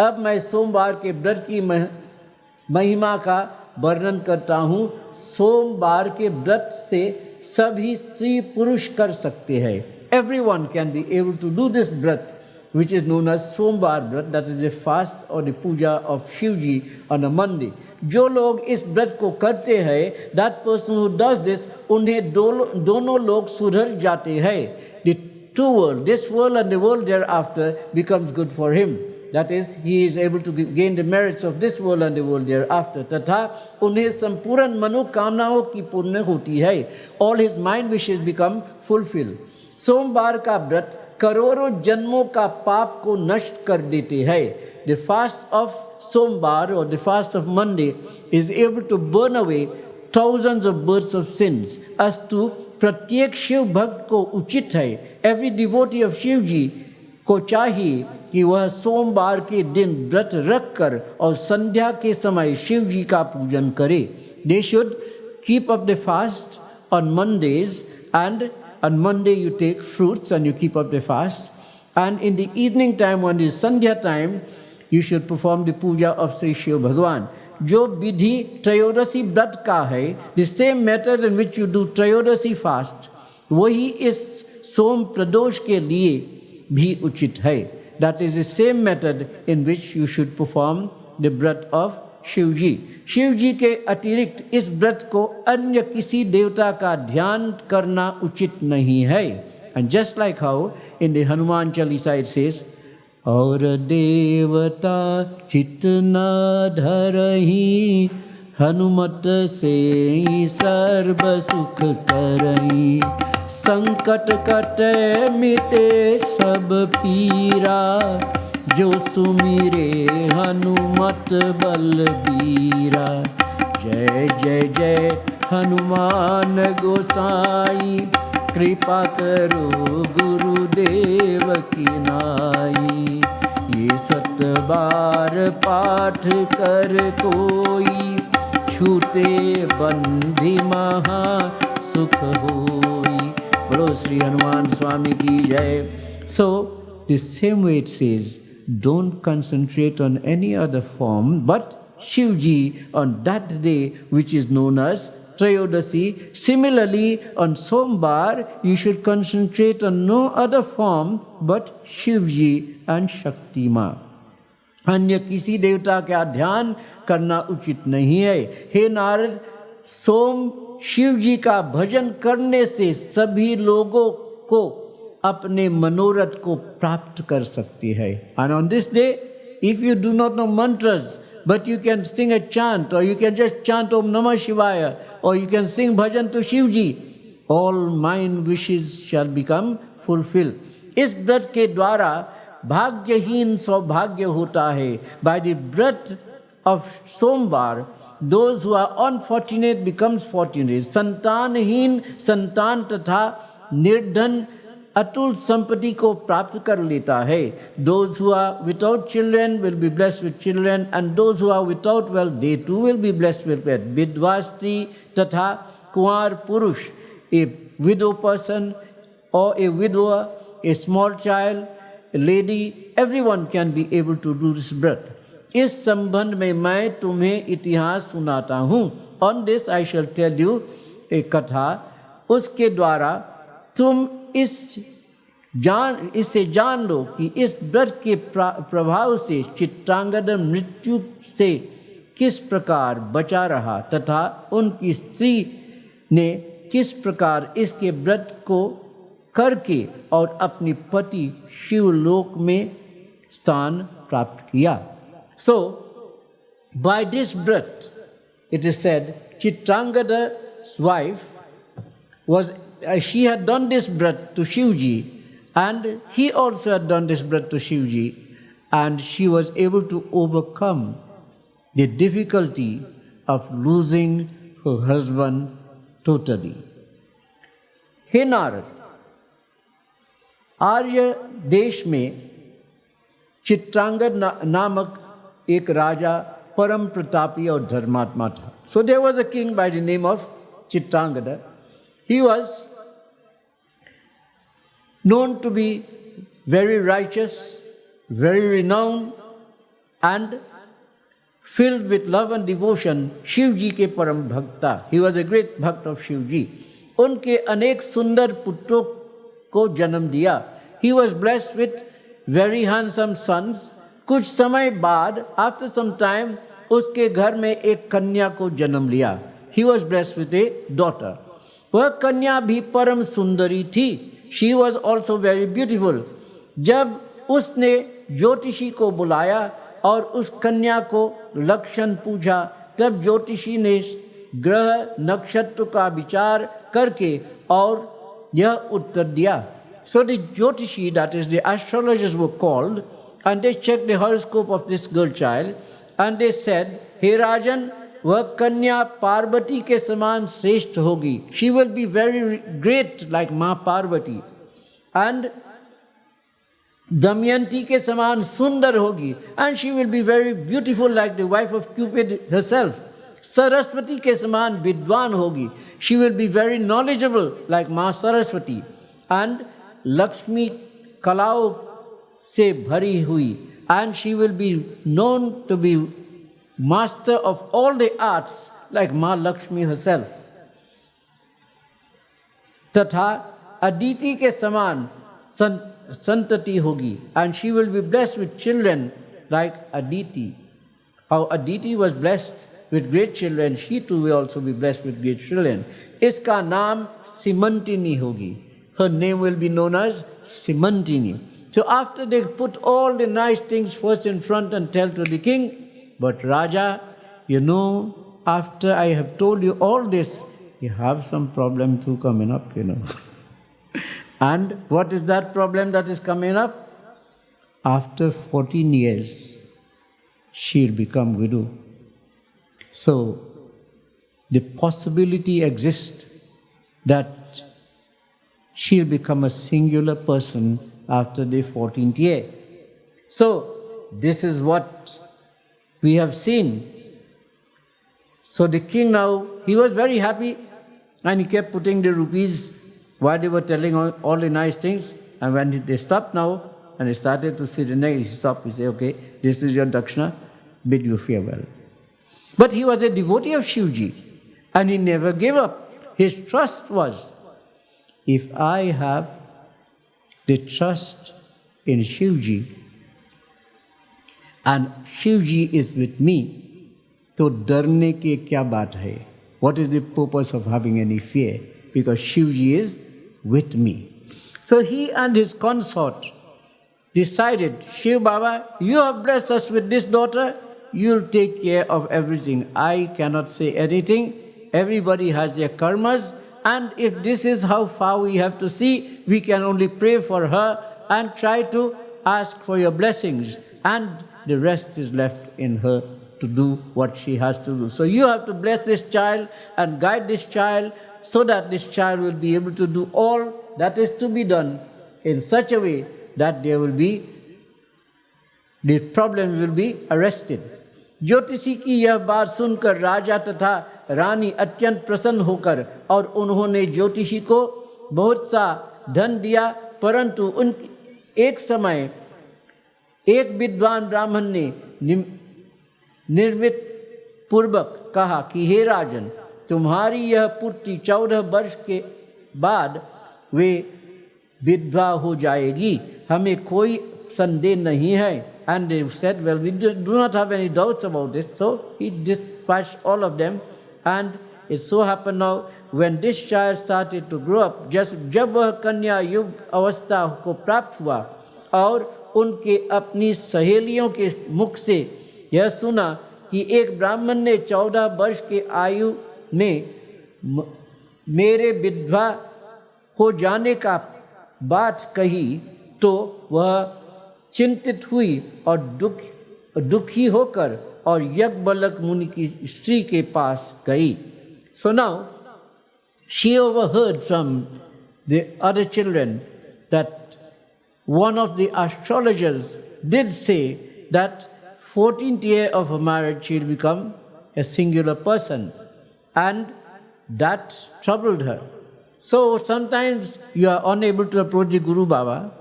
अब मैं सोमवार के व्रत की महिमा का वर्णन करता हूँ। सोमवार के व्रत से सभी स्त्री पुरुष कर सकते हैं। Everyone can be able to do this व्रत, which is known as सोमवार व्रत, that is a fast or the puja of Shivji on a Monday। जो लोग इस व्रत को करते हैं, that person who does this, उन्हें दोनों लोग सुधर जाते हैं। The two world, this world and the world thereafter becomes good for him। That is, he is able to gain the merits of this world and the world thereafter। तथा उन्हें संपूर्ण मनोकामनाओं की पूर्ण होती है। All his mind wishes become fulfilled। सोमवार का व्रत करोड़ों जन्मों का पाप को नष्ट कर देते हैं। The fast of सोमवार or the fast of Monday is able to burn away thousands of births of sins। अस्तु प्रत्येक शिव भक्त को उचित है, every devotee of शिव जी को चाहिए कि वह सोमवार के दिन व्रत रखकर और संध्या के समय शिव जी का पूजन करे। They should keep up the fast on Mondays, and on Monday you take fruits and you keep up the fast, and in the evening time, when it is Sandhya time, you should perform the puja of Sri Shiv Bhagwan। जो विधि त्रयोदशी व्रत का है, the same method in which you do Trayodashi fast, वही इस सोम प्रदोष के लिए भी उचित है। That is the same method in which you should perform the व्रत of शिव जी। शिव जी के अतिरिक्त इस व्रत को अन्य किसी देवता का ध्यान करना उचित नहीं है। And just like how in the Hanuman Chalisa it says, और देवता चित न धरहि हनुमत से सर्व सुख करहि संकट कटे मिटे सब पीरा जो सुमिरे हनुमत बलबीरा। जय जय जय हनुमान गोसाई कृपा करो गुरुदेव की नाई। ये 7 बार पाठ कर कोई छूटे बंधी महा सुख होई। बोलो श्री हनुमान स्वामी की जय। So the same way it says, don't concentrate on any other form but Shivji on that day which is known as Trayodasi। Similarly, on Sombar, you should concentrate on no other form but Shivji and Shakti माँ। अन्य किसी देवता का ध्यान करना उचित नहीं है। हे नारद, सोम शिव जी का भजन करने से सभी लोगों को अपने मनोरथ को प्राप्त कर सकती है। And on this day, if you do not know mantras, but you can sing a chant, or you can just chant Om Namah Shivaya, or you can sing bhajan to Shiv ji, all mind wishes shall become fulfilled। इस व्रत के द्वारा भाग्यहीन सौभाग्य होता है। By the व्रत of सोमवार, those who are unfortunate becomes fortunate। संतानहीन संतान तथा निर्धन अतुल संपत्ति को प्राप्त कर लेता है। Those who are without children will be blessed with children, and those who are without wealth, they too will be blessed with wealth। विधवा स्त्री तथा कुंवार पुरुष, a widow person or a widower, a small child, a lady, everyone can be able to do this व्रत। इस संबंध में मैं तुम्हें इतिहास सुनाता हूँ। On this I shall tell you a कथा, उसके द्वारा तुम इससे जान लो कि इस व्रत के प्रभाव से चित्रांगद मृत्यु से किस प्रकार बचा रहा, तथा उनकी स्त्री ने किस प्रकार इसके व्रत को करके और अपनी पति शिवलोक में स्थान प्राप्त किया। So, by this brat, it is said, Chitrangada's wife she had done this brat to Shivji, and he also had done this brat to Shivji, and she was able to overcome the difficulty of losing her husband totally. हे नारद, आर्य देश में चित्रांगद नामक एक राजा परम प्रतापी और धर्मात्मा था. So there was a king by the name of Chitrangada. He was known to be very righteous, very renowned, and filled with love and devotion. Shivji के परम भक्ता. He was a great bhakt of Shivji. उनके अनेक सुंदर पुत्रों को जन्म दिया. He was blessed with very handsome sons. कुछ समय बाद, after some time, उसके घर में एक कन्या को जन्म लिया. He was blessed with a daughter. वह कन्या भी परम सुंदरी थी. She was also very beautiful. जब उसने ज्योतिषी को बुलाया और उस कन्या को लक्षण पूछा, तब ज्योतिषी ने ग्रह नक्षत्र का विचार करके और यह उत्तर दिया. So the Jyotishi, that is the astrologers, were called, and they checked the horoscope of this girl child, and they said, हे राजन, वह कन्या पार्वती के समान श्रेष्ठ होगी. She will be very great like माँ पार्वती. And दमयंती के समान सुंदर होगी. And she will be very beautiful like the wife of Cupid herself. Saraswati के समान विद्वान होगी. She will be very knowledgeable like माँ सरस्वती. And लक्ष्मी कलाओं से भरी हुई. And she will be known to be master of all the arts like माँ लक्ष्मी herself. तथा अदिति के समान संतति होगी. And she will be blessed with children like Aditi. How Aditi was blessed with great children, she too will also be blessed with great children. इसका नाम सिमंतिनी होगी. Her name will be known as Simantini. So after they put all the nice things first in front and tell to the king, but Raja, you know, after I have told you all this, you have some problem too coming up, you know. And what is that problem that is coming up? After 14 years, she'll become widow. So, the possibility exists that she'll become a singular person after the 14th year. So, this is what we have seen. So the king now, he was very happy, and he kept putting the rupees while they were telling all the nice things. And when they stopped now, and he started to sit in there, he stopped, he said, okay, this is your dakshina, bid you farewell. But he was a devotee of Shivji, and he never gave up. His trust was, if I have the trust in Shivji, and Shivji is with me, तो डरने की क्या बात है? What is the purpose of having any fear? Because Shivji is with me. So he and his consort decided, Shiv Baba, you have blessed us with this daughter, you'll take care of everything. I cannot say anything. Everybody has their karmas, and if this is how far we have to see, we can only pray for her and try to ask for your blessings, and the rest is left in her to do what she has to do. So you have to bless this child and guide this child so that this child will be able to do all that is to be done in such a way that there will be, the problem will be arrested. ज्योतिषी की यह बात सुनकर राजा तथा रानी अत्यंत प्रसन्न होकर और उन्होंने ज्योतिषी को बहुत सा धन दिया, परंतु उन एक समय एक विद्वान ब्राह्मण ने निर्मित पूर्वक कहा कि हे राजन, तुम्हारी यह पुत्री 14 वर्ष के बाद वे विधवा हो जाएगी, हमें कोई संदेह नहीं है. And they said, well, we do not have any doubts about this. So he dispatched all of them. And it so happened now, when this child started to grow up, जब वह कन्या युग अवस्था को प्राप्त हुआ और उनके अपनी सहेलियों के मुख से यह सुना कि एक ब्राह्मण ने 14 वर्ष के आयु में मेरे विधवा हो जाने का बात कही तो वह चिंतित हुई और दुखी होकर और यज्ञवल्क मुनि की स्त्री के पास गई. So now she overheard from the other children that one of the astrologers did say that 14th year of her marriage she will become a singular person, and that troubled her. So sometimes you are unable to approach the Guru Baba,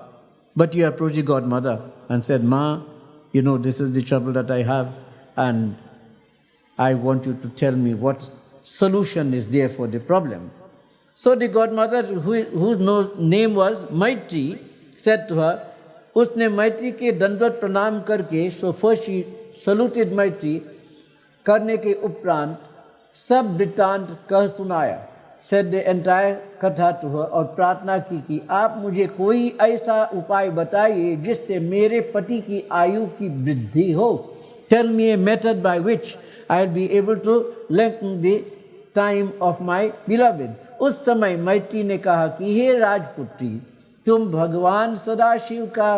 but you approach the godmother and said, Ma, you know, this is the trouble that I have, and I want you to tell me what solution is there for the problem. So the godmother, whose name was Maitri, said to her, उसने मैत्री के दंडवत प्रणाम करके, so first she saluted Maitri, करने के उपरांत सब वृत्तांत कह सुनाया, said the entire कथा to her, और प्रार्थना की कि आप मुझे कोई ऐसा उपाय बताइए जिससे मेरे पति की आयु की वृद्धि हो. Tell me a method by which I will be able to lengthen the time of my beloved. उस समय मैत्री ने कहा कि हे राजपुत्री, तुम भगवान सदाशिव का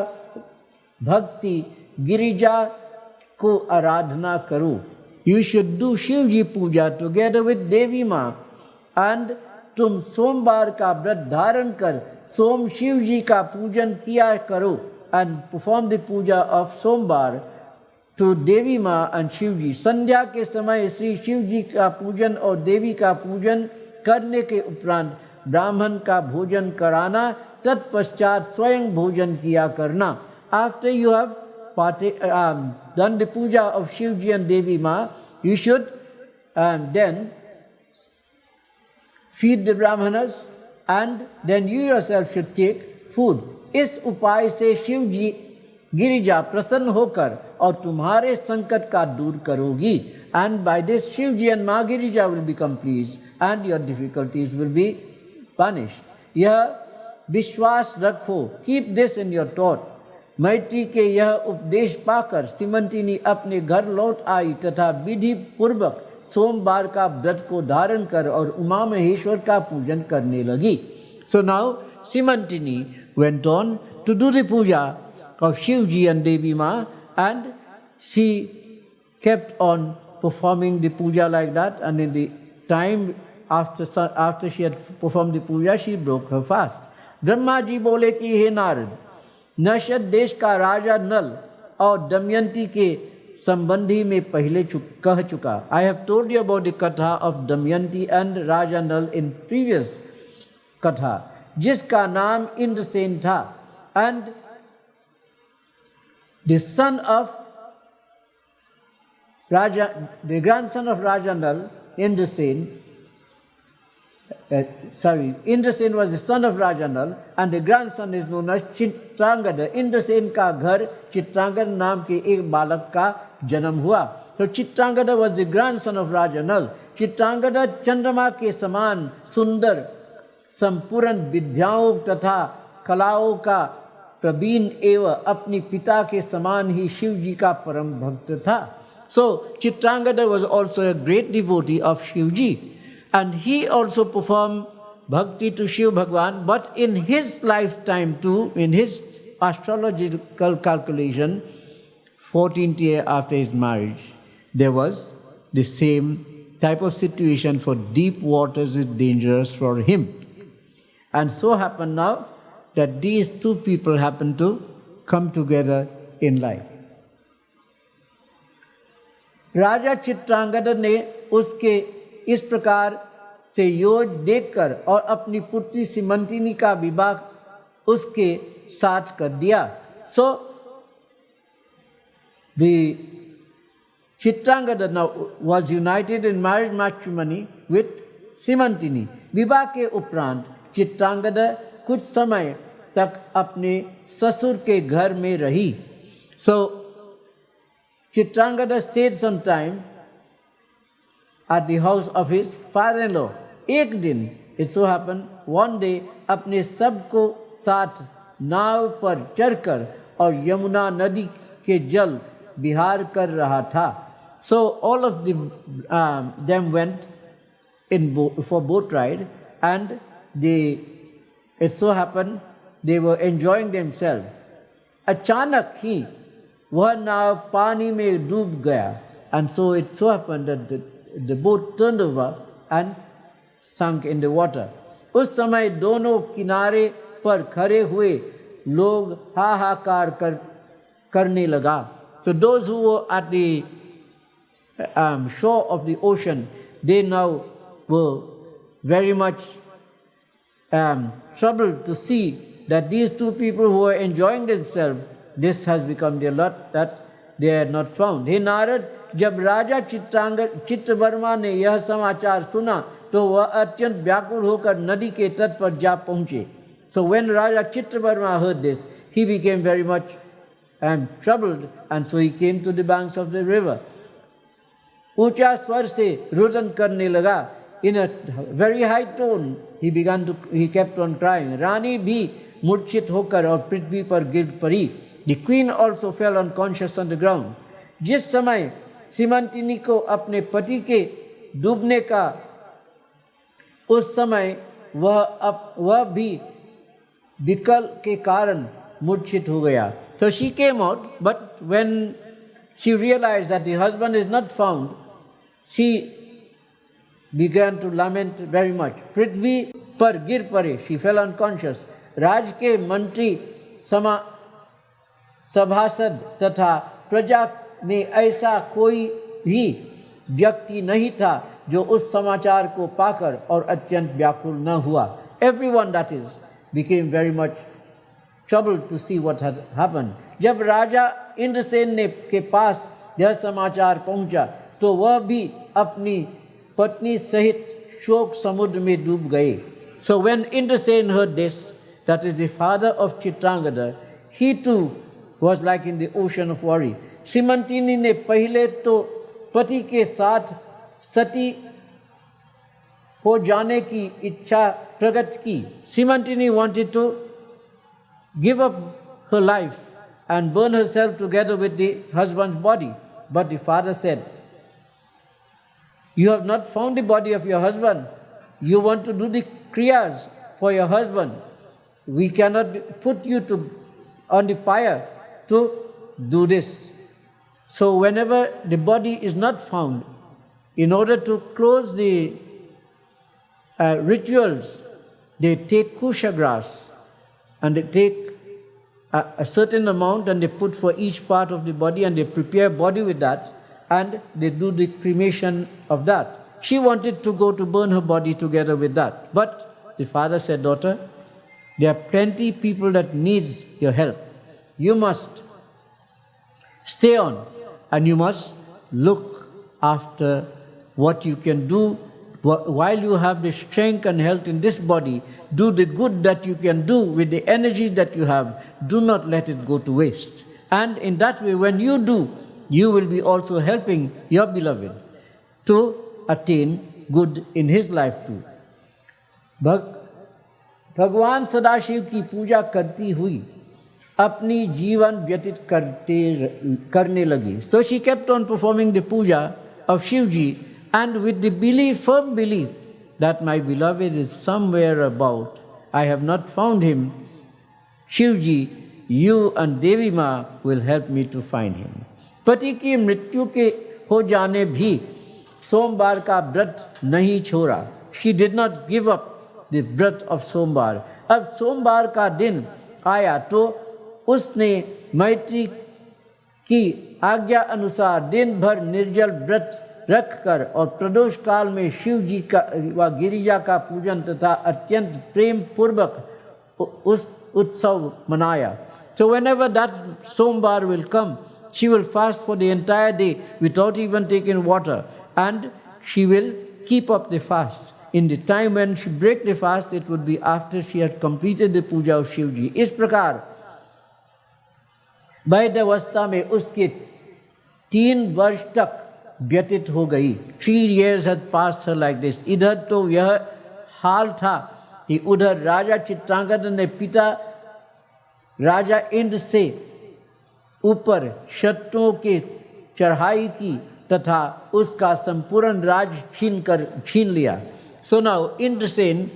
भक्ति गिरिजा को आराधना करो. You should do Shiv ji Puja together with देवी माँ, and तुम सोमवार का व्रत धारण कर सोम शिव जी का पूजन किया करो, and perform the puja of सोमवार to देवी माँ and शिव जी. संध्या के समय श्री शिव जी का पूजन और देवी का पूजन करने के उपरांत ब्राह्मण का भोजन कराना, तत्पश्चात स्वयं भोजन किया करना. After you have done the puja of Shivji and Devi Ma, you should then feed the brahmanas, and then you yourself should take food. इस उपाय से शिव जी गिरिजा प्रसन्न होकर और तुम्हारे संकट का दूर करोगी. And by this Shivji and Ma Girija will become pleased and your difficulties will be punished. यह विश्वास रखो. Keep this in your thought. मैत्री के यह उपदेश पाकर सिमंतिनी अपने घर लौट आई तथा विधि पूर्वक सोमवार का व्रत को धारण कर और उमा महेश्वर का पूजन करने लगी. So now Simantini went on to do the puja of Shivji and Devi Ma, and she kept on performing the puja like that, and in the time after she had performed the puja, she broke her fast. Brahma ji बोले कि हे नारद, नशद देश का राजा नल और दमयंती के संबंधी में पहले कह चुका. I have told you about the katha of Damayanti and Raja Nal in previous katha, जिसका नाम इंद्रसेन था, and the grandson of Raja Nal, Indrasen, Indrasen was the son of Raja Nal, and the grandson is known as Chitrangada. Indrasen का घर चित्रांगद नाम के एक बालक का जन्म हुआ. So Chitrangada was the grandson of Raja Nal. Chitrangada चंद्रमा के समान सुंदर संपूर्ण विद्याओं तथा कलाओं का प्रवीण एवं अपने पिता के समान ही शिव जी का परम भक्त था. So Chitrangada was also a great devotee of Shivji, and he also performed bhakti to Shiv Bhagwan, but in his lifetime too, in his astrological calculation, 14th year after his marriage, there was the same type of situation. For deep waters is dangerous for him. And so happened now that these two people happen to come together in life. राजा चित्रांगदा ने उसके इस प्रकार से योग देखकर और अपनी पुत्री सिमंतिनी का विवाह उसके साथ कर दिया. So the Chitrangada now was united in marriage matrimony with Simantini. विवाह के उपरांत चित्रांगदा कुछ समय तक अपने ससुर के घर में रही. So Chitrangada stayed some time at the house of his father-in-law. एक दिन, it so happened, one day, अपने सबको साथ नाव पर चढ़कर और यमुना नदी के जल बिहार कर रहा था. So all of them went for boat ride, and it so happened they were enjoying themselves. अचानक ही वह नाव पानी में डूब गया, and so it so happened that the boat turned over and sunk in the water. उस समय दोनों किनारे पर खड़े हुए लोग हाहाकार करने लगा. So those who were at the shore of the ocean, they now were very much troubled to see that these two people who were enjoying themselves, this has become their lot, that they are not found. हे नारद, जब राजा चित्रवर्मा ने यह समाचार सुना तो वह अत्यंत व्याकुल होकर नदी के तट पर जा पहुँचे. So when Raja Chitravarma heard this, he became very much troubled, and so he came to the banks of the river. ऊंचा स्वर से रुदन करने लगा. In a very high tone, he kept on crying. रानी भी मूर्छित होकर और पृथ्वी पर गिर पड़ी. The queen also fell unconscious on the ground. जिस समय सीमंतिनी को अपने पति के डूबने का उस समय वह भी विकल के कारण मूर्छित हो गया. So she came out, but when she realized that the husband is not found, she began to lament very much. पृथ्वी पर गिर पड़े, she fell unconscious. राज के मंत्री सभासद तथा प्रजा में ऐसा कोई भी व्यक्ति नहीं था जो उस समाचार को पाकर और अत्यंत व्याकुल न हुआ. Everyone, that is, became very much troubled to see what had happened. जब राजा इंद्रसेन के पास यह समाचार पहुंचा तो वह भी अपनी पत्नी सहित शोक समुद्र में डूब गए. So when Indrasen heard this, that is the father of Chitrangada, he too was like in the ocean of worry. Seemantini ने पहले तो पति के साथ सती हो जाने की इच्छा प्रकट की. Seemantini wanted to give up her life and burn herself together with the husband's body. But the father said, you have not found the body of your husband. You want to do the kriyas for your husband. We cannot put you on the pyre to do this. So whenever the body is not found, in order to close the rituals, they take kusha grass and they take a certain amount and they put for each part of the body and they prepare body with that and they do the cremation of that. She wanted to go to burn her body together with that. But the father said, daughter, there are plenty people that needs your help. You must stay on and you must look after what you can do while you have the strength and health in this body. Do the good that you can do with the energy that you have. Do not let it go to waste. And in that way, when you do, you will be also helping your beloved to attain good in his life too. भगवान सदाशिव की पूजा करती हुई अपनी जीवन व्यतीत करने लगी. So she kept on performing the puja of Shivji, and with the firm belief that my beloved is somewhere about, I have not found him. Shivji, you and Devi Ma will help me to find him. पति की मृत्यु के हो जाने भी सोमवार का व्रत नहीं छोड़ा. She did not give up the व्रत of सोमवार. अब सोमवार का दिन आया तो उसने मैत्री की आज्ञा अनुसार दिन भर निर्जल व्रत रखकर और प्रदोष काल में शिव जी का व गिरिजा का पूजन तथा अत्यंत प्रेम पूर्वक उस उत्सव मनाया. So whenever that Sombar will come, she will fast for the entire day without even taking water, and she will keep up the fast. In the time when she break the fast, it would be after she had completed the puja of Shivji. इस प्रकार वैद्यावस्था में उसके 3 वर्ष तक व्यतीत हो गई. 3 years had passed her like this. इधर तो यह हाल था कि उधर राजा चित्रांगद ने पिता राजा इंद्र से ऊपर शत्रुओं के चढ़ाई की तथा उसका संपूर्ण राज छीन लिया. So now Indrasen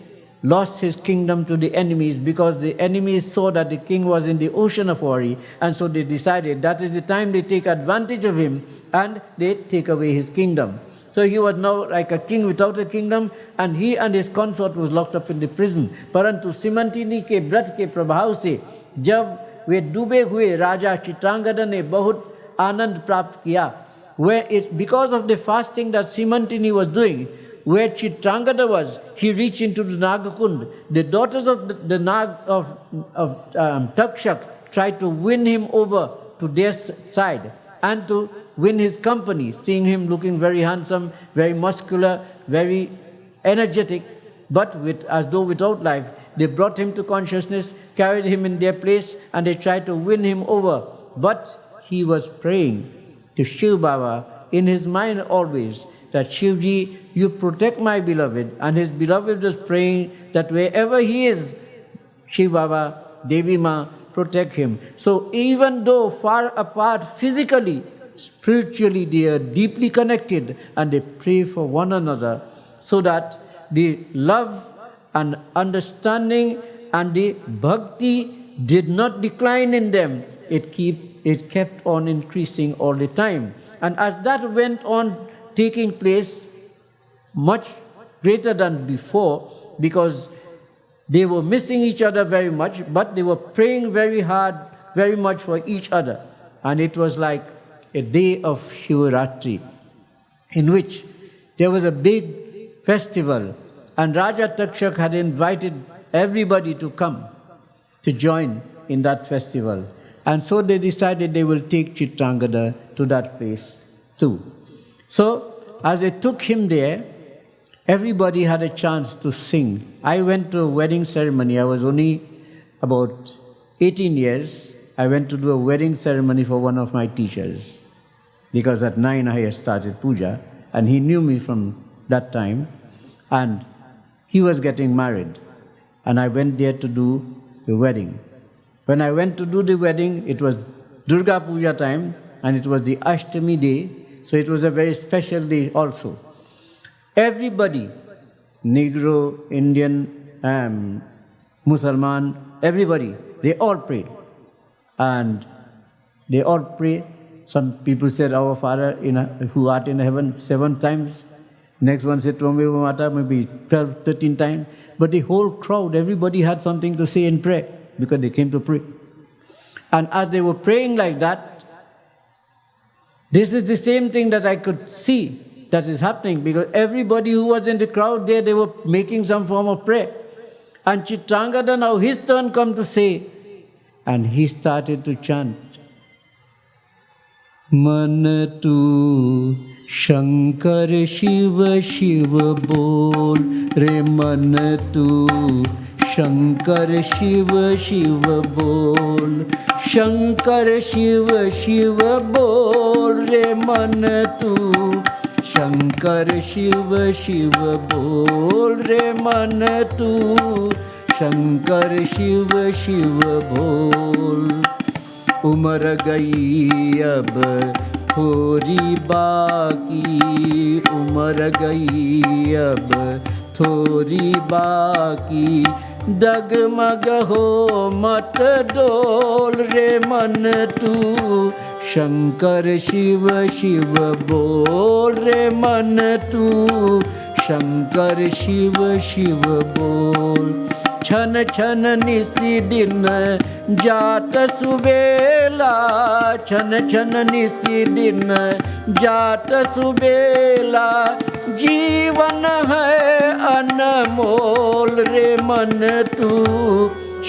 lost his kingdom to the enemies because the enemies saw that the king was in the ocean of worry, and so they decided that is the time they take advantage of him and they take away his kingdom. So he was now like a king without a kingdom, and he and his consort was locked up in the prison. परंतु सिमंतिनी के व्रत के प्रभाव से जब वे डूबे हुए राजा चित्रांगदा ने बहुत आनंद प्राप्त किया. Where it, because of the fasting that Simantini was doing, where Chitrangada was, he reached into the Nagakund. The daughters of the Nag of Takshak tried to win him over to their side and to win his company, seeing him looking very handsome, very muscular, very energetic, but as though without life. They brought him to consciousness, carried him in their place, and they tried to win him over. But he was praying to Shiv Baba in his mind always that Shivji, you protect my beloved. And his beloved was praying that wherever he is, Shiv Baba, Devi Ma, protect him. So even though far apart physically, spiritually they are deeply connected and they pray for one another so that the love and understanding and the bhakti did not decline in them. It kept on increasing all the time. And as that went on taking place, much greater than before, because they were missing each other very much, but they were praying very hard, very much for each other. And it was like a day of Shivaratri, in which there was a big festival, and Raja Takshak had invited everybody to come to join in that festival. And so they decided they will take Chitrangada to that place too. So as they took him there, everybody had a chance to sing. I went to a wedding ceremony. I was only about 18 years. I went to do a wedding ceremony for one of my teachers, because at 9 I had started puja, and he knew me from that time, and he was getting married, and I went there to do the wedding. When I went to do the wedding, it was Durga Puja time, and it was the Ashtami day, so it was a very special day also. Everybody, Negro, Indian, Musalman, everybody, they all prayed. And they all pray. Some people said, Our Father who art in heaven 7 times. Next one said, Tvameva Mata, maybe 12, 13 times. But the whole crowd, everybody had something to say in prayer, because they came to pray. And as they were praying like that, this is the same thing that I could see that is happening, because everybody who was in the crowd there, they were making some form of prayer. And Chitrangada, now his turn come to say, and he started to chant, Man tu Shankar Shiva Shiva bol, re man tu Shankar Shiva Shiva bol, Shankar Shiva Shiva bol, re man tu Shankar Shiva Shiva bol, re man tu Shankar Shiva Shiva bol. Umar गई अब थोड़ी बाकी, उमर गई अब थोड़ी बाकी, डगमग हो मत डोल रे मन तू, शंकर शिव शिव बोल रे मन तू, शंकर शिव शिव बोल. छन छन निसी दिन जात सुबेला, छन छन निसी दिन जात सुबेला, जीवन है अनमोल रे मन तू,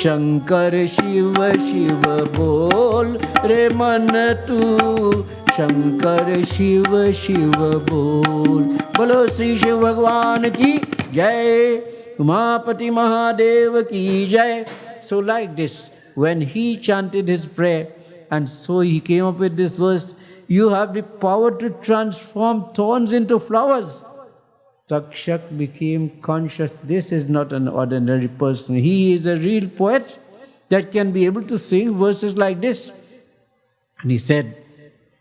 शंकर शिव शिव बोल रे मन तू, शंकर शिव शिव बोल. बोलो श्री शिव भगवान की जय, उमापति महादेव की जय. So like this, when he chanted his prayer, and so he came up with this verse, you have the power to transform thorns into flowers. Takshak became conscious, this is not an ordinary person. He is a real poet that can be able to sing verses like this. And he said,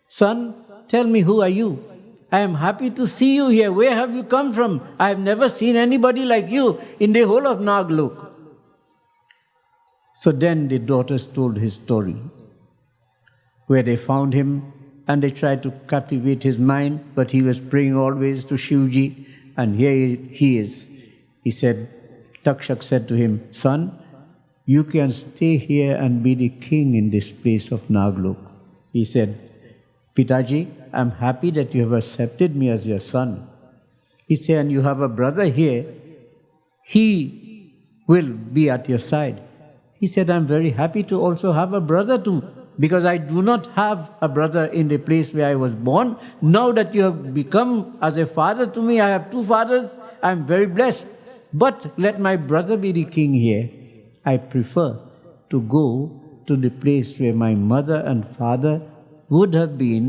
"Son, tell me, who are you? I am happy to see you here. Where have you come from? I have never seen anybody like you in the whole of Naglok." So then the daughters told his story, where they found him and they tried to captivate his mind, but he was praying always to Shivji, and here he is. He said, Takshak said to him, "Son, you can stay here and be the king in this place of Naglok." He said, "Pitaji, I'm happy that you have accepted me as your son." He said, "And you have a brother here. He will be at your side." He said, "I'm very happy to also have a brother too, because I do not have a brother in the place where I was born. Now that you have become as a father to me, I have two fathers, I'm very blessed. But let my brother be the king here. I prefer to go to the place where my mother and father would have been,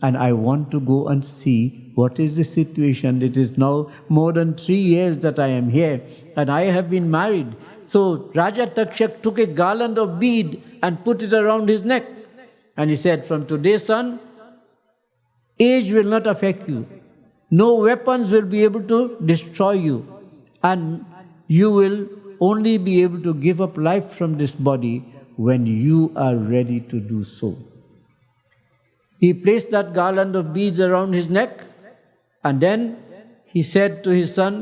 and I want to go and see what is the situation. It is now more than 3 years that I am here, and I have been married." So Raja Takshak took a garland of bead and put it around his neck. And he said, "From today, son, age will not affect you. No weapons will be able to destroy you. And you will only be able to give up life from this body when you are ready to do so." He placed that garland of beads around his neck, and then he said to his son,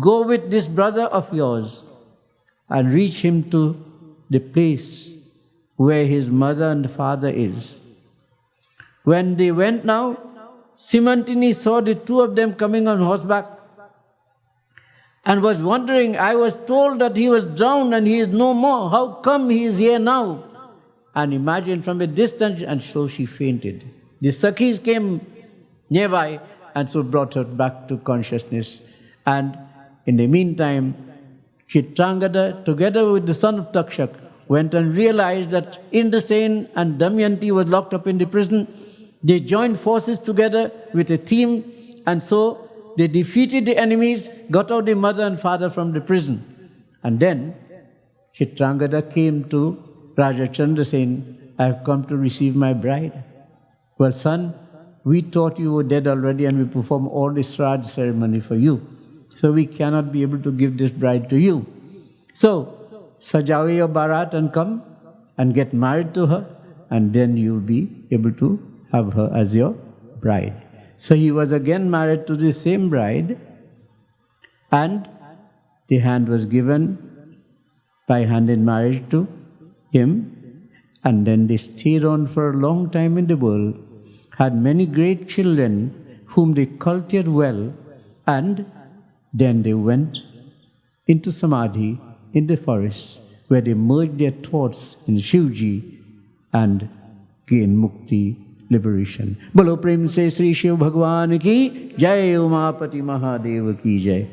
"Go with this brother of yours and reach him to the place where his mother and father is." When they went now, Simantini saw the two of them coming on horseback and was wondering, "I was told that he was drowned and he is no more. How come he is here now?" And imagined from a distance, and so she fainted. The Sakhis came nearby and so brought her back to consciousness. And in the meantime, Chitrangada, together with the son of Takshak, went and realized that Indrasen and Damayanti was locked up in the prison. They joined forces together with a team, and so they defeated the enemies, got out the mother and father from the prison. And then Chitrangada came to Raja Chandrasen, "I have come to receive my bride." "Well, son, we thought you were dead already and we performed all the Shrad ceremony for you. So we cannot be able to give this bride to you. So, sajawe your barat and come and get married to her, and then you'll be able to have her as your bride." So he was again married to the same bride, and the hand was given by hand in marriage to him, and then they stayed on for a long time in the world, had many great children whom they cultivated well, and then they went into Samadhi in the forest, where they merged their thoughts in Shivji and gained mukti, liberation. Bolo prem se Sri Shiv Bhagwan ki Jai, Umapati Mahadev ki Jai.